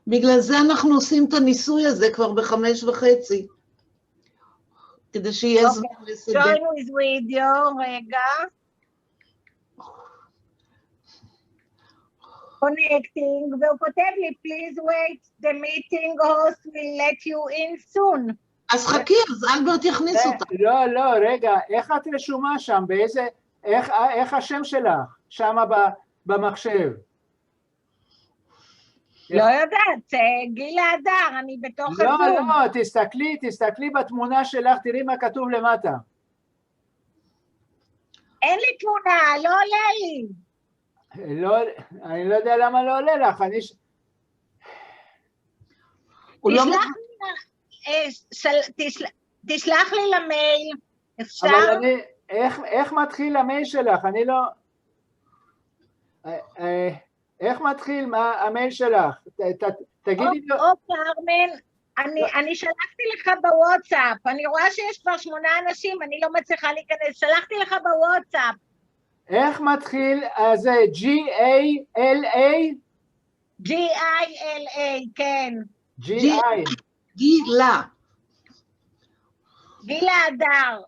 בגלל זה אנחנו עושים את הניסוי הזה כבר ב5:30. כדי שיהיה זמן לסדר. Join with video, רגע. Connecting, והוא כותב לי, please wait, the meeting host will let you in soon. אז חכי, אז אלברט יכניס אותה. לא, רגע, איך את רשומה שם? איך השם שלך? שם במחשב? לא יודעת, גילה הדר, אני בתוך הזום. לא, תסתכלי בתמונה שלך, תראי מה כתוב למטה. אין לי תמונה, לא עולה לי. אני לא יודע למה לא עולה לך, תשלח לי למייל, אפשר? אבל איך מתחיל המייל שלך? אני לא... איך מתחיל המייל שלך? תגידי לו... או קרמן, אני שלחתי לך בוואטסאפ, אני רואה שיש כבר 8 אנשים, אני לא מצליחה להיכנס, שלחתי לך בוואטסאפ. איך מתחיל זה G-A-L-A? G-I-L-A, כן. G-I. גילה. גילה הדר.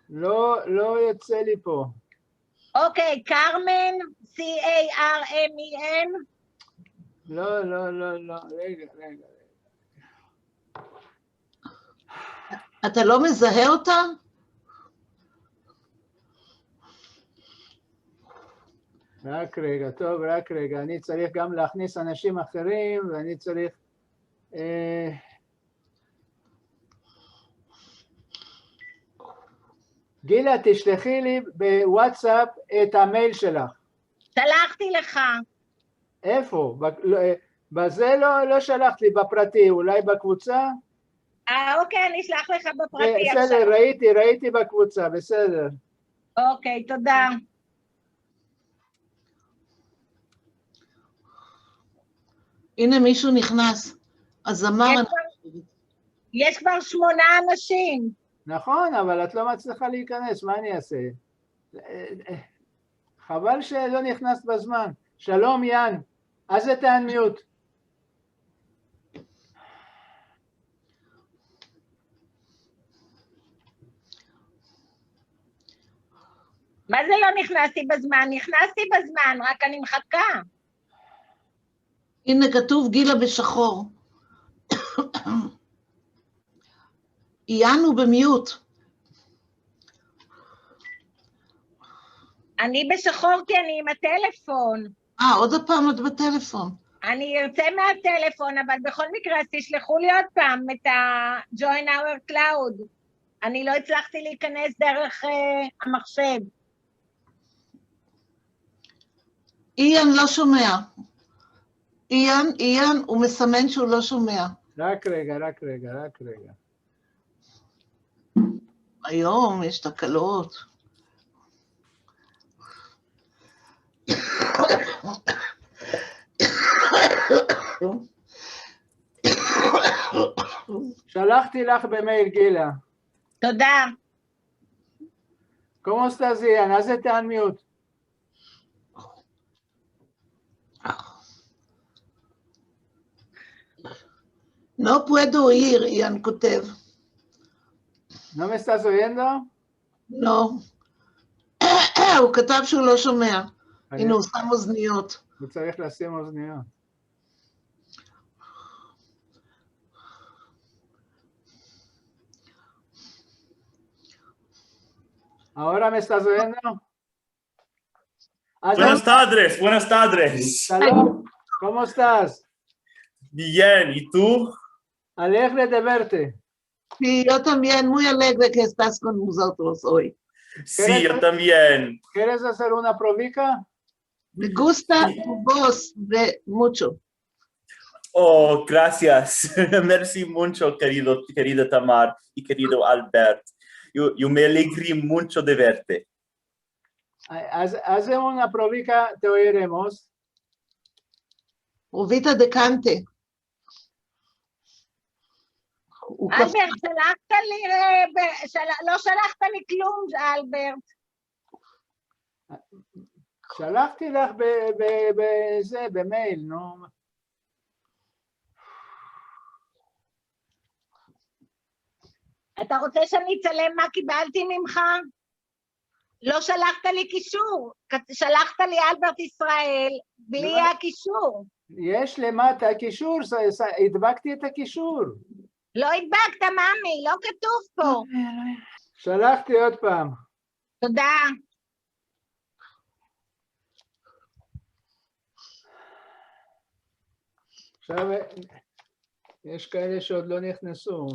לא יוצא לי פה. אוקיי, קרמן, C-A-R-M-E-N. לא, רגע. אתה לא מזהה אותה? רק רגע, אני צריך גם להכניס אנשים אחרים, ואני צריך... גילה, תשלחי לי בוואטסאפ את המייל שלך. שלחתי לך. איפה? בזה לא שלחת לי, בפרטי, אולי בקבוצה? אוקיי, אני אשלח לך בפרטי עכשיו. בסדר, ראיתי בקבוצה, בסדר. אוקיי, תודה. הנה מישהו נכנס, הזמר... יש כבר 8 אנשים. נכון, אבל את לא מצליחה להיכנס, מה אני אעשה? חבל שלא נכנסת בזמן. שלום יאן, אז את האנמיוט. מה זה לא נכנסתי בזמן? נכנסתי בזמן, רק אני מחכה. הנה כתוב גילה בשחור. יאן הוא במיוט. אני בשחור כי אני עם הטלפון. עוד הפעם את בטלפון. אני ארצה מהטלפון, אבל בכל מקרה, אז תשלחו לי עוד פעם את ה-Join Our Cloud. אני לא הצלחתי להיכנס דרך המחשב. איאן לא שומע. איאן הוא מסמן שהוא לא שומע. רק רגע. היום יש תקלות. שלחתי לך במייל, גילה. תודה. ¿Cómo estás, Ian? Hazte unmute. No puedo oír, Ian כותב. ¿No me estás oyendo? לא. הוא כתב שהוא לא שומע. הנה, הוא שם אוזניות. הוא צריך לשים אוזניות. ¿Ahora me estás oyendo? Buenas tardes. Salud. ¿Cómo estás? Bien, ¿y tú? Alegre de verte. Sí, yo también, muy alegre que estás con nosotros hoy. Sí, yo también. ¿Quieres hacer una probica? Me gusta tu voz mucho. Oh, gracias. Merci mucho, querida Tamar y querido Albert. Yo me alegré mucho de verte. Haz una probica, te oiremos. פרובית דקנטה. אלברט, שלחת לי, לא שלחת לי כלום, אלברט. שלחתי לך בזה, במייל, נו. אתה רוצה שאני אצלם מה קיבלתי ממך? לא שלחת לי קישור, שלחת לי אלברט ישראל, בלי הקישור. יש למטה קישור, הדבקתי את הקישור. לא הדבקת, מאמי, לא כתוב פה. שלחתי עוד פעם. תודה. עכשיו, יש כאלה שעוד לא נכנסו.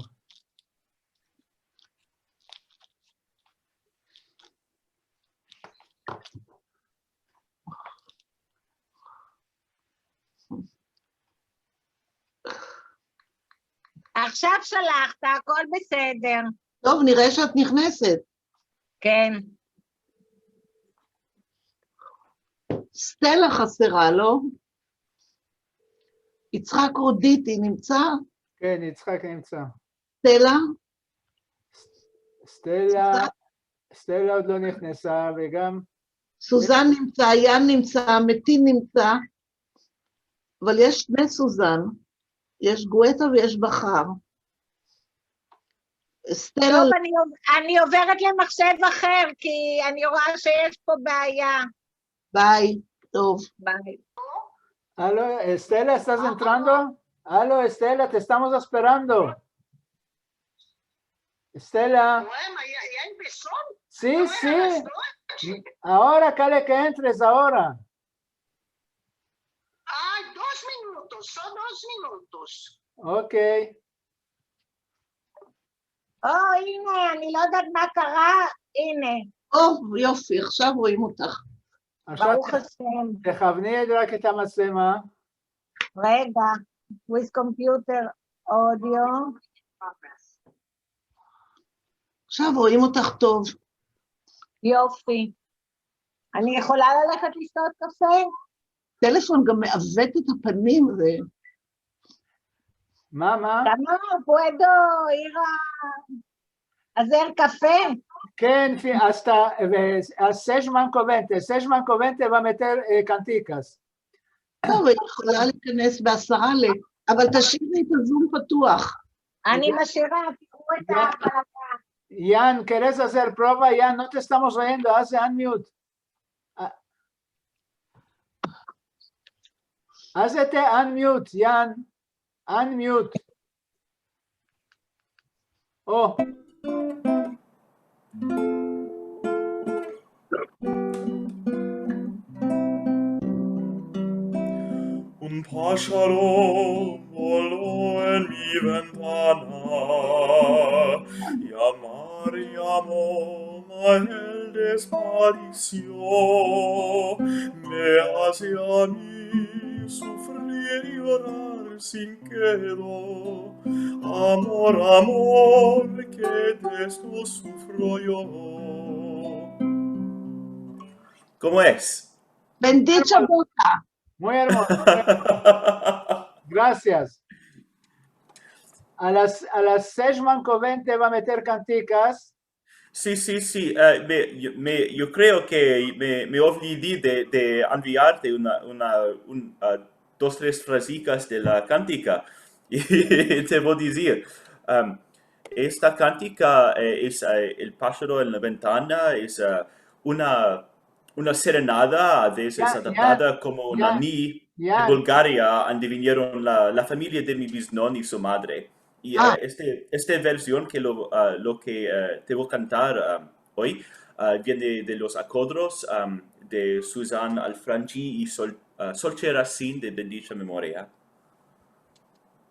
עכשיו שלחת, הכל בסדר. טוב, נראה שאת נכנסת. כן. סטלה חסרה, לא? יצחק רודיטי נמצא? כן, יצחק נמצא. סטלה? סטלה עוד לא נכנסה, וגם... סוזן נמצא, יאן נמצא, מתין נמצא, אבל יש שני סוזן, יש גואטה ויש בחר. סטלה... טוב, אני עוברת למחשב אחר, כי אני רואה שיש פה בעיה. ביי, טוב. ביי. Aló, Estela, ¿estás entrando? Aló, Estela, te estamos esperando. Estela. Sí, sí. Ahora, Cale, que entres ahora. Ay, 2 minutos, son 2 minutos. Ok. הנה, אני לא יודעת מה קרה, הנה. יופי, עכשיו רואים אותך. ברוך השם. תכווני רק את המצלמה. רגע, with computer audio. עכשיו רואים אותך טוב. יופי. אני יכולה ללכת לשתות קפה? טלפון גם מעוות את הפנים. מה? תמר, puedo ir a hacer café? כן, hasta Sejman Covente va a meter canticas. טוב, היא יכולה להיכנס ב10, אבל תשאירי את הזום פתוח. אני משאירה, תראו את ההקלטה. Jan, ¿querés hacer prueba? Jan, no te estamos oyendo, hace unmute. Hazte unmute, Jan. Unmute. Oh. Un pájaro voló en mi ventana, llamó, mas él desapareció, me hace a mí sufrir y llorar sin quedo. Amor, que de esto sufro yo. ¿Cómo es? Bendita boca. Muy hermoso. Gracias. A las Sejman Covente va a meter canticas. Sí. Yo creo que me olvidé de enviarte dos, tres frasicas de la cántica. Y te voy a decir, esta cántica es el pájaro en la ventana, es una serenada, a veces adaptada como una ni de Bulgaria, donde vinieron la familia de mi bisnón y su madre. Y esta versión que lo que te voy a cantar hoy viene de los acodros de Susan Alfranchi y Solche Racine de bendita memoria.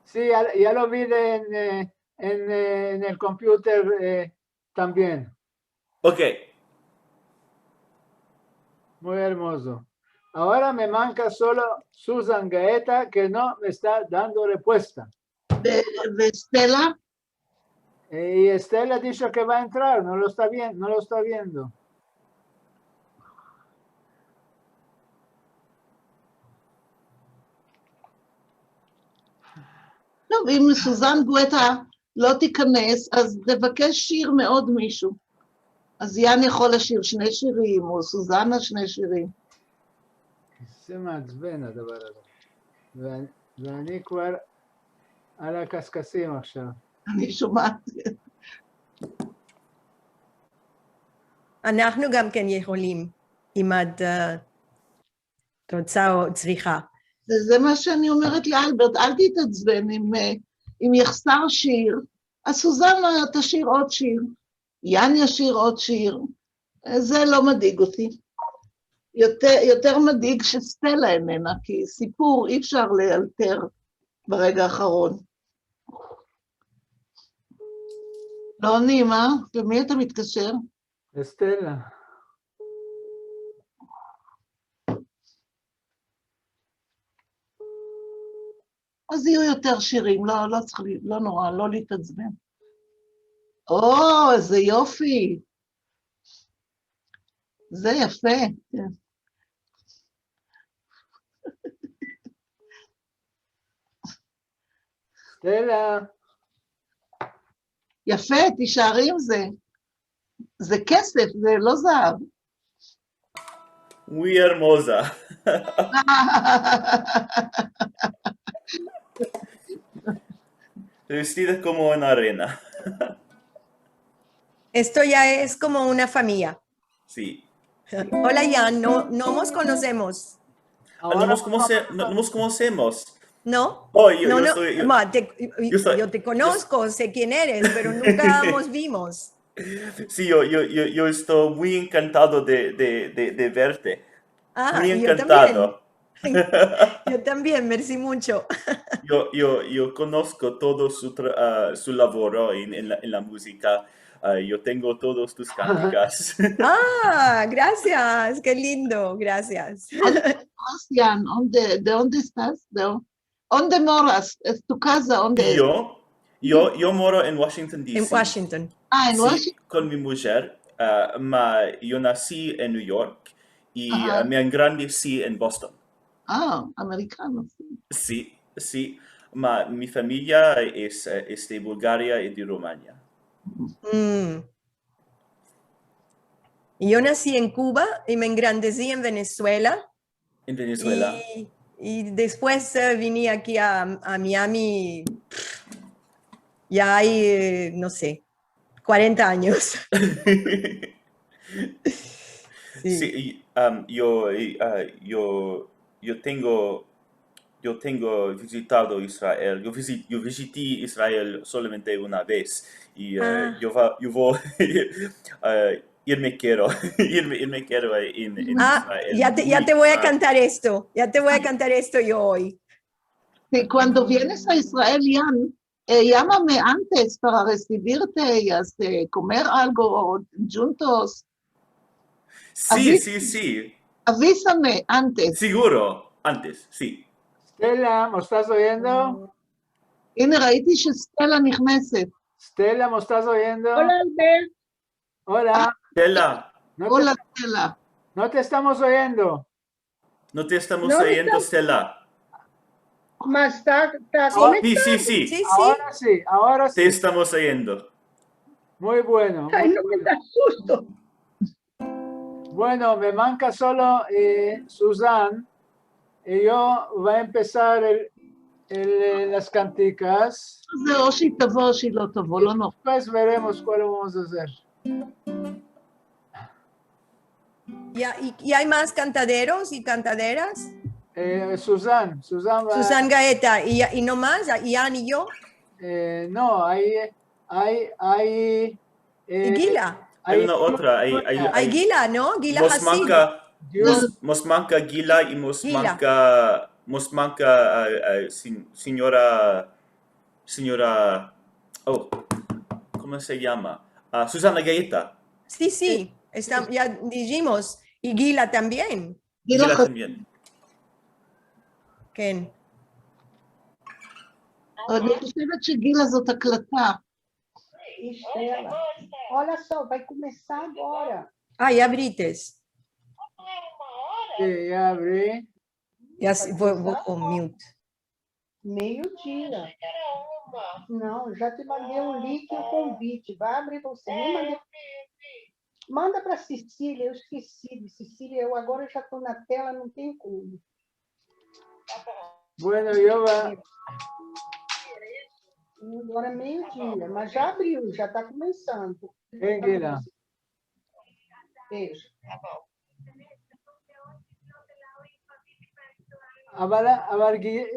Sí, ya lo vi en el computer también. Ok. Muy hermoso. Ahora me manca solo Susan Gaeta, que no me está dando respuesta. ¿De Estela? Y Estela ha dicho que va a entrar, no lo está viendo. טוב, אם סוזן גואטה לא תיכנס, אז תבקש שיר מעוד מישהו. אז יאן יכול לשיר 2 שירים, או סוזנה 2 שירים. זה מעצבן הדבר הזה. ואני כבר על הקשקשים עכשיו. אני שומעת. אנחנו גם כן יכולים, אם את רוצה או צריכה. זה מה שאני אומרת לאלברט, אל תתעצבן, אם יחסר שיר, אז סוזנה תשיר עוד שיר, יאן ישיר עוד שיר, זה לא מדאיג אותי. יותר מדאיג שסטלה איננה, כי סיפור אי אפשר לאלתר ברגע האחרון. לא עונים, מה? למי אתה מתקשר? לסטלה. אז יהיו יותר שירים, לא צריך, לא נורא, לא להתעצבן. איזה יופי. זה יפה. סטלה. יפה, תישארי עם זה. זה כסף, זה לא זהב. Muy hermosa. Vestida como una reina. Esto ya es como una familia. Sí. Hola, Jan, no nos conocemos. No nos conocemos. ¿No? Oh, yo no, soy... Yo te conozco, sé quién eres, pero nunca nos vimos. Sí, yo estoy muy encantado de verte. Muy encantado. Yo también, merci mucho. Yo conozco todo su labor en la música. Yo tengo todos tus cánticas. Gracias, qué lindo, gracias. Sebastián, ¿de dónde estás? ¿Dónde moras? ¿Es tu casa? ¿Dónde Yo moro en Washington, D.C. En Washington. En sí, Washington. Con mi mujer. Yo nací en New York y me engrandecí en Boston. Americano. Sí. Mi familia es de Bulgaria y de Rumania. Yo nací en Cuba y me engrandecí en Venezuela. En Venezuela. Y después vine aquí a Miami, ya hay, no sé, 40 años. Sí, yo tengo visitado Israel. Yo visité Israel solamente una vez y yo voy irme quiero en Israel. Ya te voy a cantar esto. Ya te voy a cantar esto yo hoy. Sí, cuando vienes a Israel, Jan, llámame antes para recibirte y comer algo juntos. Sí. Avísame antes. Seguro, antes, sí. סטלה, ¿me estás oyendo? הנה, ראיתי שסטלה נכנסת. סטלה, ¿me estás oyendo? Hola, Albert. Hola. Stella. Hola, Stella. No te estamos oyendo. No te estamos oyendo, Stella. Mas está Sí. Ahora sí. Te estamos oyendo. Muy bueno. Ay, no me da susto. Bueno, me manca solo Susan. Y yo voy a empezar las canticas. Después veremos cuál vamos a hacer. ¿Y hay más cantaderos y cantaderas? Susan va... Susan Gaeta, ¿y no más? ¿Ian y yo? No, hay ¿Y Gila? Hay una otra. Hay Gila, ¿no? Gila Mosmanka Gila y Mosmanka señora, ¿cómo se llama? Susana Gaeta. Sí, ya dijimos. Y Gila también. Gila también. כן. אני חושבת שגילה זאת הקלטה. Olha só, vai começar agora. Ya abrites. Sí, ya abrí. Ya vou mute. Meio-dia. Não, já te mandei o link e o convite. Vai abrir você. Manda para Cecília, eu esqueci de Cecília. Eu agora já estou na tela, não tem como. Bueno, yo va. Agora é meio-dia, mas já abriu, já está começando. Gila. Beijo. אבל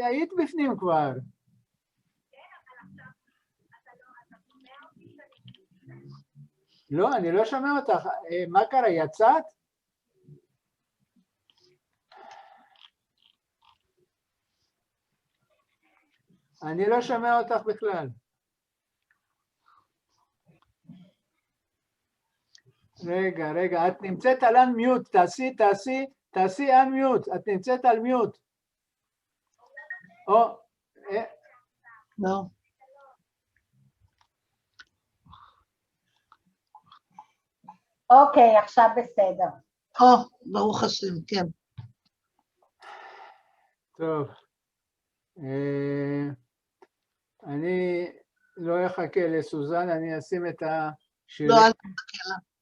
היית בפנים כבר. לא, אני לא שומע אותך. מה קרה, יצאת? אני לא שומע אותך בכלל. רגע, את נמצאת על unmute, תעשי unmute, את נמצאת על mute. לא. אוקיי, עכשיו בסדר. ברוך השם, כן. טוב. אני לא אחכה לסוזן, אני אשים את השיר. לא, אל תחכה לה.